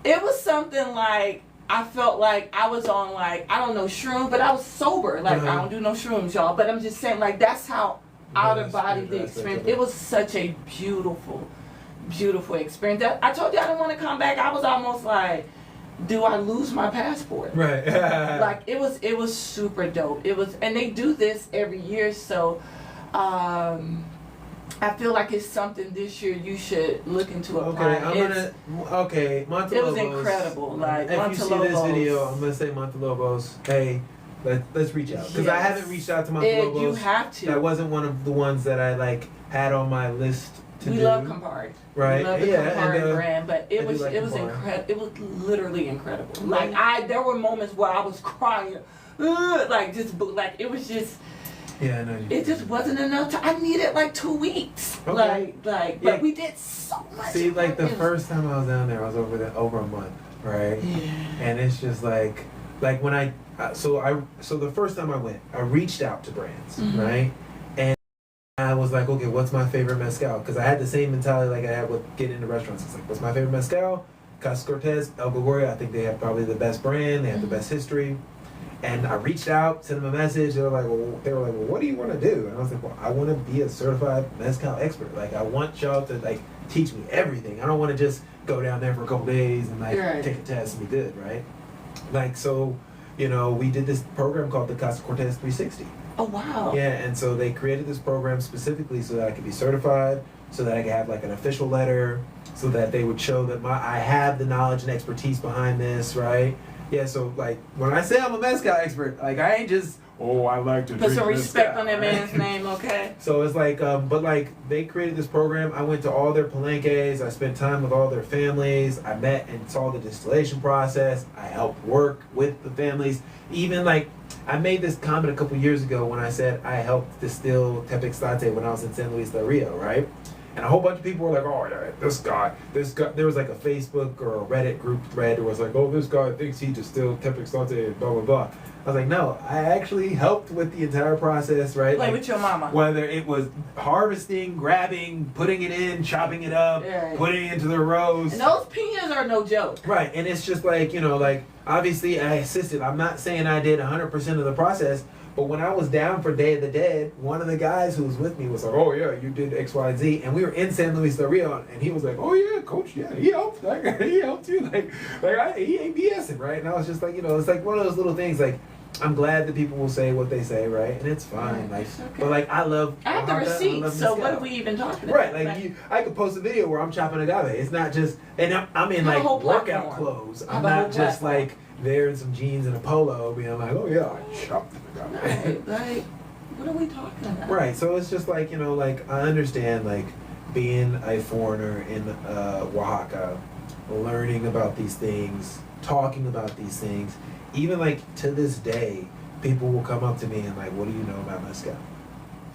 it was something like I felt like I was on like I don't know shrooms, but I was sober. Like I don't do no shrooms, y'all. But I'm just saying like that's how out of body the experience. It was such a beautiful experience. I told you I didn't want to come back. I was almost like. Do I lose my passport? Right. Like it was super dope. It was, and they do this every year. So, I feel like it's something this year you should look into applying. Montelobos. It was incredible. Like if you see this Montelobos. video, I'm gonna say Montelobos. Hey, let's reach out because I haven't reached out to Montelobos. You have to. That wasn't one of the ones that I like had on my list. We love Campari. Right. We love the Campari brand, but it was incredible. It was literally incredible. Like there were moments where I was crying, like it was just. Yeah, I know. It just wasn't enough time. I needed like 2 weeks. Okay. But we did so much. See, like the first time I was down there, I was over a month, right? Yeah. And it's just like when so the first time I went, I reached out to brands, right? I was like, okay, what's my favorite mezcal? Because I had the same mentality like I had with getting into restaurants. It's like, what's my favorite mezcal? Casa Cortez, El Gregorio. I think they have probably the best brand. They have the best history. And I reached out, sent them a message. They were like, well, what do you want to do? And I was like, well, I want to be a certified mezcal expert. Like, I want y'all to like teach me everything. I don't want to just go down there for a couple days and like take a test and be good, right? Like, so, you know, we did this program called the Casa Cortez 360. Oh, wow. Yeah, and so they created this program specifically so that I could be certified, so that I could have like an official letter, so that they would show that I have the knowledge and expertise behind this, right? Yeah, so like when I say I'm a mezcal expert, like I ain't just, I like to put some respect mezcal, on that man's name, okay? So it's like, but like they created this program. I went to all their palenques. I spent time with all their families. I met and saw the distillation process. I helped work with the families. Even like, I made this comment a couple years ago when I said I helped distill Tepex Latte when I was in San Luis del Rio, right? And a whole bunch of people were like, oh, yeah, this guy. There was like a Facebook or a Reddit group thread that was like, oh, this guy thinks he distilled Tepexante, blah, blah, blah. I was like, no, I actually helped with the entire process, right? Play like, with your mama. Whether it was harvesting, grabbing, putting it in, chopping it up, putting it into the rows. And those piñas are no joke. Right, and it's just like, like, obviously I assisted. I'm not saying I did 100% of the process, but when I was down for Day of the Dead, one of the guys who was with me was like, oh, yeah, you did X, Y, and Z. And we were in San Luis del Rio, and he was like, oh, yeah, coach, yeah, he helped. Like, he helped you. He ain't BSing, right? And I was just like, it's like one of those little things, like, I'm glad that people will say what they say, right? And it's fine. Like, okay. But like, I have the receipts, so what are we even talking about? Right, like I could post a video where I'm chopping agave. It's not just, and I'm in like workout clothes. I'm not just like there in some jeans and a polo being like, oh yeah, I chopped agave. Like, what are we talking about? Right, so it's just like, like I understand like being a foreigner in Oaxaca, learning about these things, talking about these things. Even like to this day, people will come up to me and like, what do you know about mezcal?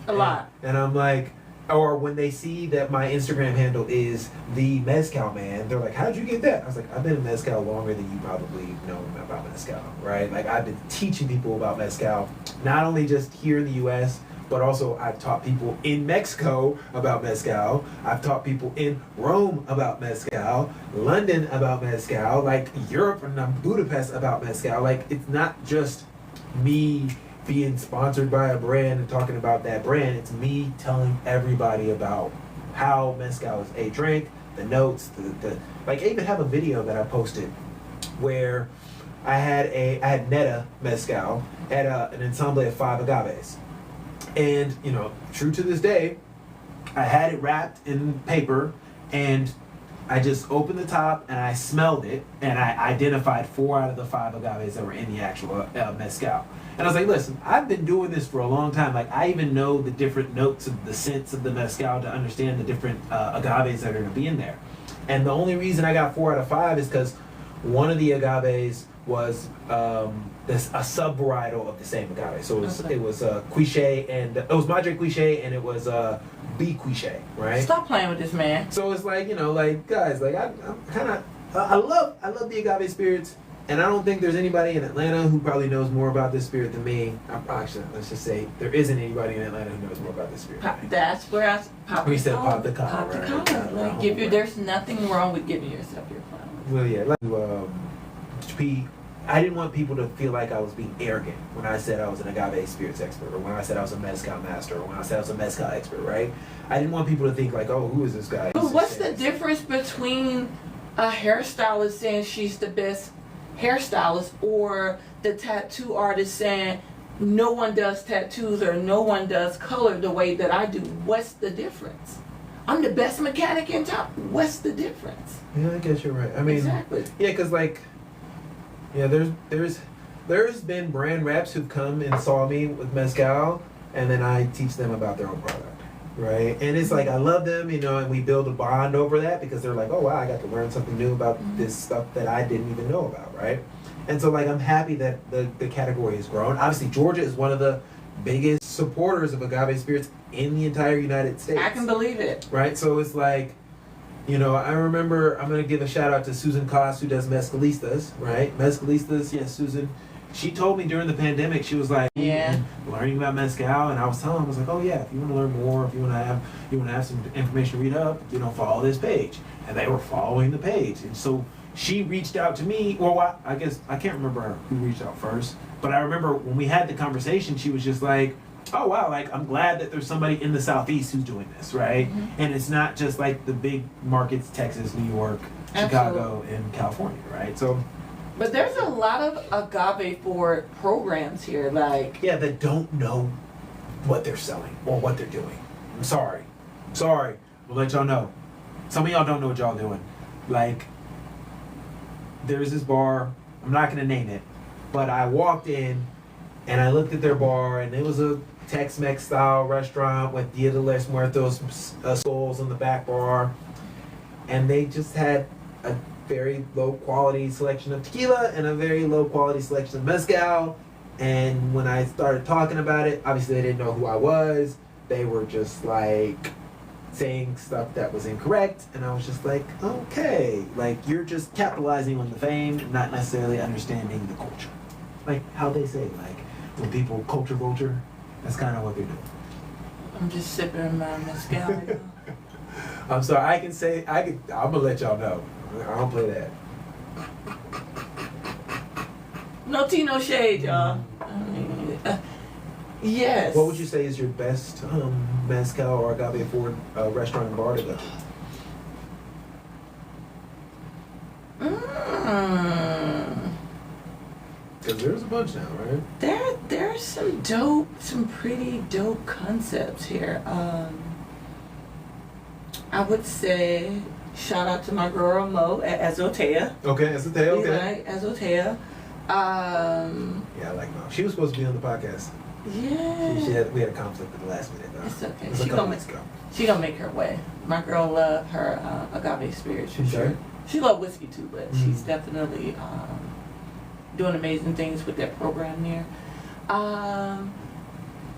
A lot. And I'm like, or when they see that my Instagram handle is the Mezcal Man, they're like, how'd you get that? I was like, I've been in mezcal longer than you probably know about mezcal, right? Like I've been teaching people about mezcal, not only just here in the US, but also I've taught people in Mexico about mezcal. I've taught people in Rome about mezcal, London about mezcal, like Europe and Budapest about mezcal. Like it's not just me being sponsored by a brand and talking about that brand. It's me telling everybody about how mezcal is a drink, the notes, the like. I even have a video that I posted where I had Neta mezcal at an ensemble of 5 agaves. And, true to this day, I had it wrapped in paper and I just opened the top and I smelled it and I identified 4 out of the 5 agaves that were in the actual mezcal. And I was like, listen, I've been doing this for a long time. Like, I even know the different notes of the scents of the mezcal to understand the different agaves that are going to be in there. And the only reason I got 4 out of 5 is because one of the agaves was a sub-varietal of the same agave. So it was Quiche and it was Madre Quiche and it was B Quiche, right? Stop playing with this man. So it's like, like guys, like I'm kind of I love the agave spirits, and I don't think there's anybody in Atlanta who probably knows more about this spirit than me. Actually, let's just say there isn't anybody in Atlanta who knows more about this spirit. That's where I pop. We said pop the collar, pop the collar. Like there's nothing wrong with giving yourself your flowers. Well, yeah, like I didn't want people to feel like I was being arrogant when I said I was an agave spirits expert, or when I said I was a mezcal master, or when I said I was a mezcal expert, right? I didn't want people to think like, oh, who is this guy? But what's the difference between a hairstylist saying she's the best hairstylist or the tattoo artist saying no one does tattoos or no one does color the way that I do? What's the difference? I'm the best mechanic in town. What's the difference? Yeah, I guess you're right. I mean, exactly. Yeah, because like, yeah, there's been brand reps who've come and saw me with mezcal, and then I teach them about their own product, right? And it's like I love them, and we build a bond over that because they're like, oh wow, I got to learn something new about this stuff that I didn't even know about, right? And so like I'm happy that the category has grown. Obviously, Georgia is one of the biggest supporters of agave spirits in the entire United States. I can believe it. Right? So it's like, I remember, I'm going to give a shout out to Susan Koss, who does Mezcalistas, right? Mezcalistas, yes, Susan. She told me during the pandemic, she was like, learning about mezcal, and I was telling her, I was like, oh yeah, if you want to learn more, if you want to have some information to read up, follow this page. And they were following the page. And so she reached out to me, well, I guess, I can't remember who reached out first, but I remember when we had the conversation, she was just like, oh wow, like I'm glad that there's somebody in the Southeast who's doing this, right? Mm-hmm. And it's not just like the big markets, Texas, New York, Chicago, and California, right? So, but there's a lot of agave forward programs here, like that don't know what they're selling or what they're doing. I'm sorry, we'll let y'all know. Some of y'all don't know what y'all doing. Like, there's this bar, I'm not gonna name it, but I walked in and I looked at their bar, and it was a Tex-Mex style restaurant with Dia de los Muertos skulls on the back bar, and they just had a very low quality selection of tequila and a very low quality selection of mezcal. And when I started talking about it, obviously they didn't know who I was. They were just like saying stuff that was incorrect, and I was just like, okay, like you're just capitalizing on the fame, not necessarily understanding the culture. Like how they say, like when people culture vulture, that's kind of what they're doing. I'm just sipping my mezcal. I'm sorry, I'm gonna let y'all know. I don't play that. No tea, no shade, y'all. Yes. What would you say is your best mezcal or agave forward restaurant and bar to go? Because there's a bunch now, right? There's some pretty dope concepts here. I would say shout out to my girl Mo at Azotea. Okay, Azotea, okay. We like Azotea. Yeah, I like Mo. She was supposed to be on the podcast. Yeah. We had a conflict at the last minute though. It's okay. It was a couple weeks ago. She gonna make her way. My girl love her agave spirits for Okay. sure. She love whiskey too, but she's definitely doing amazing things with that program there.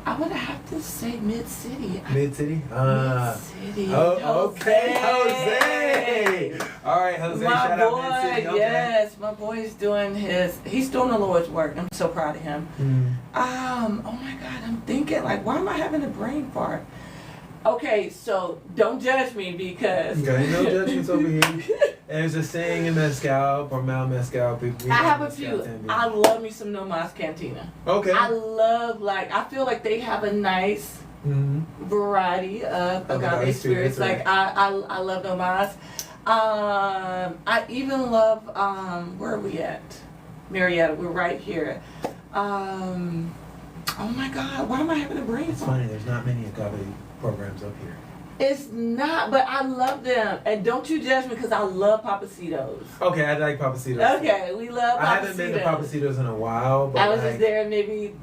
I would have to say Mid-City. Mid-City? Mid-City. Oh, okay, Jose! Alright, Jose, shout out Mid-City. Okay. Yes, my boy's doing he's doing the Lord's work. I'm so proud of him. Oh my God, I'm thinking, like, why am I having a brain fart? Okay, so don't judge me because... Okay, no judgments over here. There's a saying in Mezcal, or Mal Mezcal. People I have a few. I love me some No Mas Cantina. Okay. I feel like they have a nice variety of agave spirits. Right. Like, I love No Mas. I even love, where are we at? Marietta, we're right here. Oh my God, why am I having a brain It's fart? funny, there's not many agave programs up here. It's not, but I love them. And don't you judge me because I love Papacitos. Okay, I like Papacitos. Okay, we love Papacitos. I haven't been to Papacitos in a while, but I was just there maybe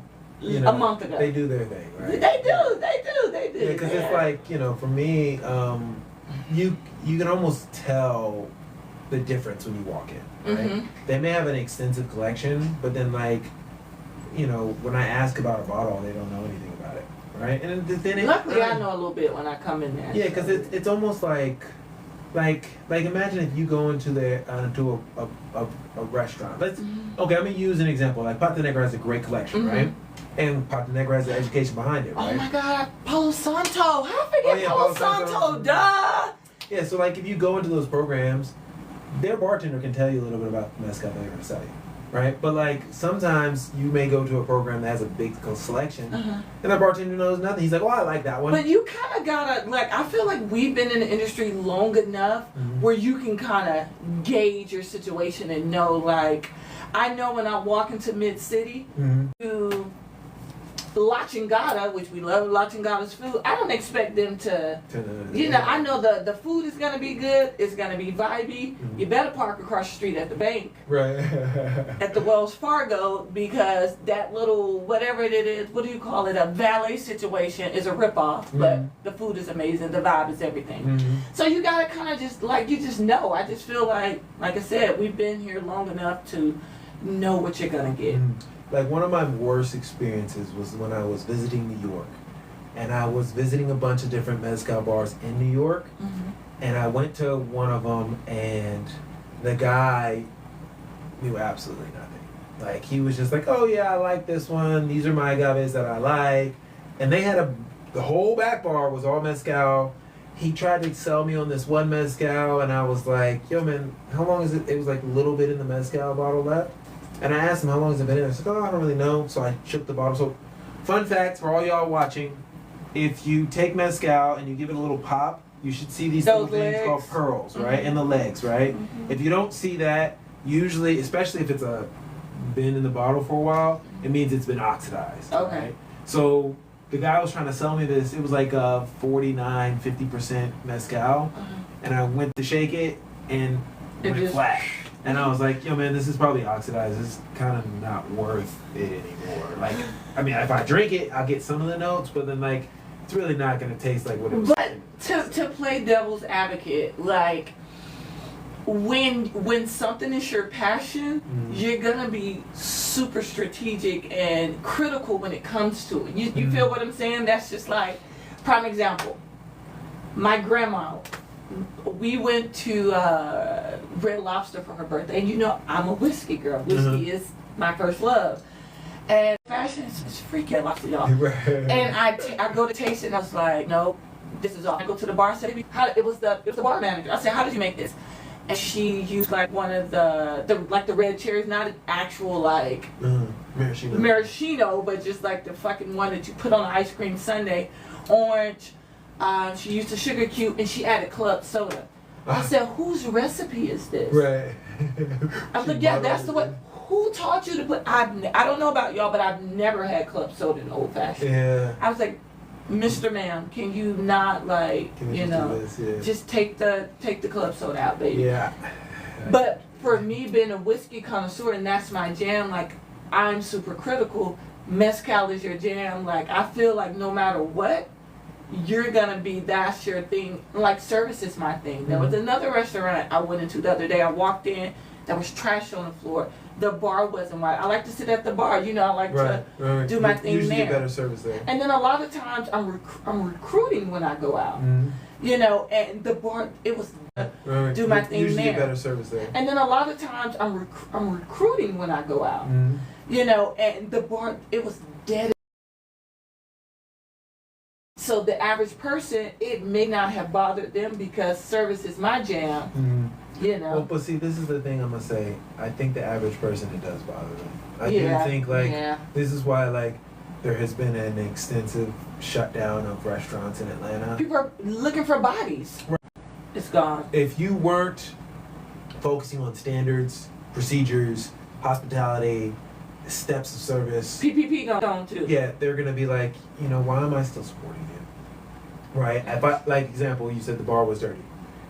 a month ago. They do their thing, right? They do. Yeah, because it's like, for me, you can almost tell the difference when you walk in, right? They may have an extensive collection, but then when I ask about a bottle, they don't know anything about it, right? And then luckily, I know a little bit when I come in there. Yeah, because it's almost like imagine if you go into into a restaurant. Okay, I'm gonna use an example. Like Pata Negra has a great collection, right? And Pata Negra has the education behind it, right? Oh my God, Palo Santo! How I forget Palo Santo? Duh. Yeah, so like if you go into those programs, their bartender can tell you a little bit about the mezcal they're gonna sell you. Right, but like sometimes you may go to a program that has a big selection, and the bartender knows nothing. He's like, "Oh, I like that one." But you kind of gotta I feel like we've been in the industry long enough where you can kind of gauge your situation and know. Like, I know when I walk into Mid-City to La Chingada, which we love La Chingada's food, I don't expect them to, I know the food is going to be good, it's going to be vibey. You better park across the street at the bank. Right. At the Wells Fargo, because that little, whatever it is, what do you call it, a valet situation is a ripoff, but the food is amazing, the vibe is everything. So you got to kind of just, you just know. I just feel like I said, we've been here long enough to know what you're going to get. Like one of my worst experiences was when I was visiting New York, and I was visiting a bunch of different mezcal bars in New York, and I went to one of them, and the guy knew absolutely nothing. Like he was just like, "Oh yeah, I like this one. These are my agaves that I like," and they had the whole back bar was all mezcal. He tried to sell me on this one mezcal, and I was like, "Yo man, how long is it?" It was like a little bit in the mezcal bottle left. And I asked him how long has it been in. I said, "Oh, I don't really know." So I shook the bottle. So, fun fact for all y'all watching: if you take mezcal and you give it a little pop, you should see these little things called pearls, right, in the legs, right? If you don't see that, usually, especially if it's been in the bottle for a while, it means it's been oxidized. Okay. Right? So the guy was trying to sell me this. It was like 49-50% mezcal, and I went to shake it and it went flat. And I was like, "Yo, man, this is probably oxidized. It's kind of not worth it anymore." Like, I mean, if I drink it, I'll get some of the notes, but then, it's really not going to taste like what it was. But to play devil's advocate, when something is your passion, you're going to be super strategic and critical when it comes to it. You feel what I'm saying? That's just prime example. My grandma, we went to Red Lobster for her birthday, and you know I'm a whiskey girl. Whiskey is my first love, and fashion is freaking lobster, y'all. And I go to taste it, and I was like, no, this is all. I go to the bar, said it was the bar manager. I said, how did you make this? And she used like one of the red cherries, not an actual like maraschino, but just like the fucking one that you put on an ice cream sundae, orange. She used a sugar cube and she added club soda. I said, whose recipe is this? Right. I was like, yeah, that's the one. Who taught you to put? I don't know about y'all, but I've never had club soda in old fashioned. Yeah. I was like, Mr. Ma'am, can you not like, just take the club soda out, baby. Yeah. But for me being a whiskey connoisseur and that's my jam, like I'm super critical. Mezcal is your jam. Like I feel like no matter what, you're gonna be, that's your thing. Like service is my thing. There was another restaurant I went into the other day. I walked in, there was trash on the floor. The bar wasn't right. I like to sit at the bar, you know. I like to do my thing usually there. Get better service there. And then a lot of times I'm recruiting when I go out, you know. And the bar, it was do my thing usually there. Get better service there. And then a lot of times I'm recruiting when I go out, you know. And the bar, it was dead. So the average person, it may not have bothered them because service is my jam. You know. Well, but see, this is the thing I'm gonna say. I think the average person, it does bother them. I do think this is why there has been an extensive shutdown of restaurants in Atlanta. People are looking for bodies. Right. It's gone. If you weren't focusing on standards, procedures, hospitality, steps of service, PPP gone too. Yeah, they're gonna be like, you know, why am I still supporting you? Right? If I, like example, you said the bar was dirty.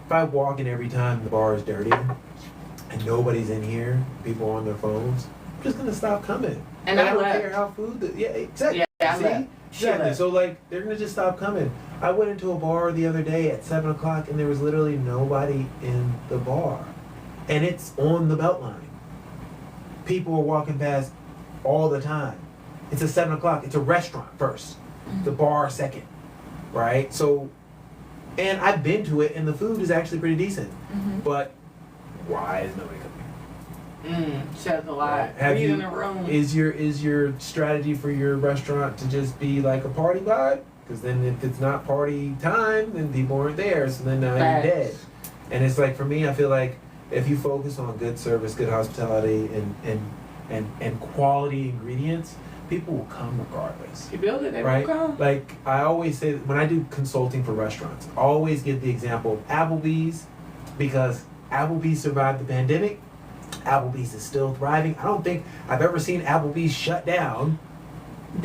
If I walk in every time the bar is dirty and nobody's in here, people are on their phones, I'm just gonna stop coming. And I don't left. care how exactly. Yeah, See? Exactly. So they're gonna just stop coming. I went into a bar the other day at 7 o'clock and there was literally nobody in the bar. And it's on the Beltline. People are walking past all the time. It's at 7 o'clock. It's a restaurant first. The bar second. Right? So, and I've been to it and the food is actually pretty decent. But why is nobody coming? Says a lot. Have you, in a room. Is your strategy for your restaurant to just be like a party vibe? Because then if it's not party time, then people aren't there. So then now you're dead. And it's like, for me, I feel like if you focus on good service, good hospitality, and quality ingredients, people will come regardless. You build it, they right? will come. Like I always say, when I do consulting for restaurants, I always give the example of Applebee's, because Applebee's survived the pandemic. Applebee's is still thriving. I don't think I've ever seen Applebee's shut down.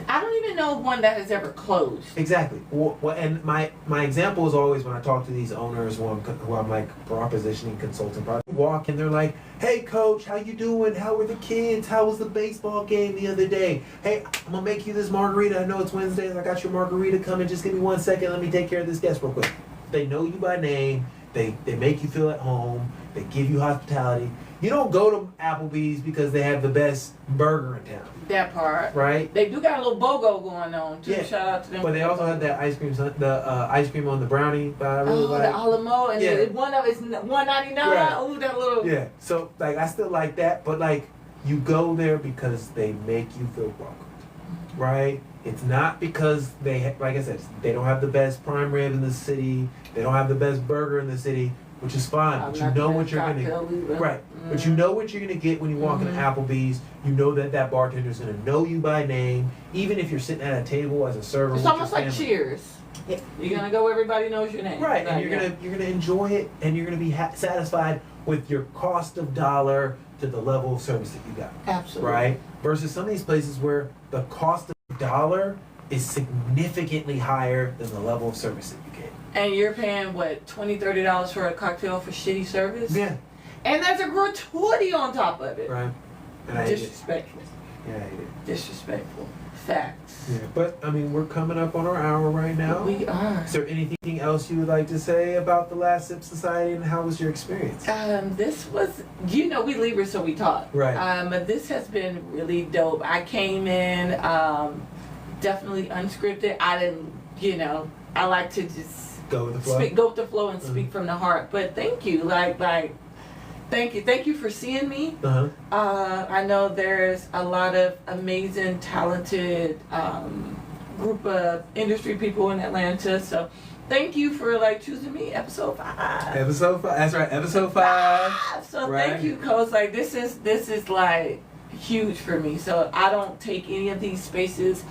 I don't even know one that has ever closed. Exactly. Well, and my example is always when I talk to these owners who I'm like propositioning consulting. Walk and they're like, "Hey, coach, how you doing? How were the kids? How was the baseball game the other day? Hey, I'm gonna make you this margarita. I know it's Wednesday, and I got your margarita coming. Just give me 1 second. Let me take care of this guest real quick." They know you by name. They make you feel at home. They give you hospitality. You don't go to Applebee's because they have the best burger in town. That part. Right? They do got a little BOGO going on too. Yeah. Shout out to them. But they also had that ice cream, ice cream on the brownie. But I really like. The Alamo, and one of it's $1.99. Right. Oh, that little. Yeah. So like, I still like that, but like, you go there because they make you feel welcomed, right? It's not because like I said, they don't have the best prime rib in the city. They don't have the best burger in the city, which is fine. But you know what you're gonna right. But you know what you're gonna get when you walk into Applebee's. You know that bartender's gonna know you by name, even if you're sitting at a table as a server. It's with almost your like family. Cheers. Yeah. You're gonna go. Everybody knows your name. Right, Like, and you're gonna enjoy it, and you're gonna be satisfied with your cost of dollar to the level of service that you got. Absolutely. Right. Versus some of these places where the cost of dollar is significantly higher than the level of service that you get. And you're paying what, $20-$30 for a cocktail for shitty service? Yeah. And there's a gratuity on top of it. Right. And I hate it. Disrespectful. Yeah, I hate it. Disrespectful. Facts. Yeah, but I mean, we're coming up on our hour right now. We are. Is there anything else you would like to say about the Last Sip Society, and how was your experience? This was, we Libras, so we talk. Right. This has been really dope. I came in definitely unscripted. I didn't, I like to just Go with the flow. Go with the flow and speak from the heart. But thank you, thank you for seeing me. I know there's a lot of amazing, talented group of industry people in Atlanta. So thank you for choosing me. Episode 5. Episode 5. That's right. Episode 5. So right. Thank you, Coach. This is like huge for me. So I don't take any of these spaces,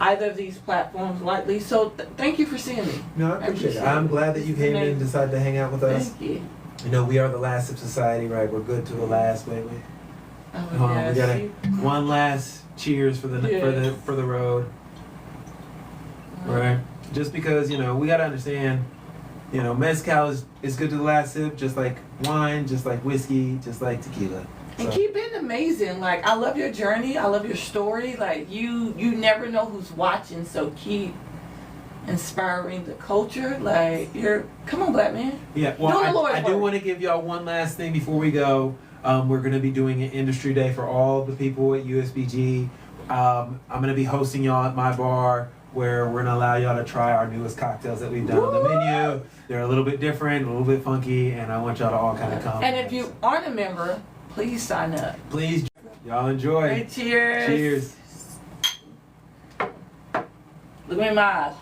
either of these platforms lightly. So thank you for seeing me. No, I appreciate it. I'm glad that you came in and decided to hang out with us. Thank you. You know, we are the last of society, right? We're good to the last, baby. Oh, yes. We got one last cheers for the road. Right. Just because, you know, we gotta understand, you know, mezcal is good to the last sip, just like wine, just like whiskey, just like tequila. And keep being amazing. I love your journey. I love your story. You never know who's watching, so keep inspiring the culture. Come on, black man. Yeah, well, I do want to give y'all one last thing before we go. We're going to be doing an industry day for all the people at USBG. I'm going to be hosting y'all at my bar, where we're going to allow y'all to try our newest cocktails that we've done on the menu. They're a little bit different, a little bit funky, and I want y'all to all kind of come. And if you aren't a member, please sign up. Please, y'all enjoy. Hey, cheers. Cheers. Look me in my eyes.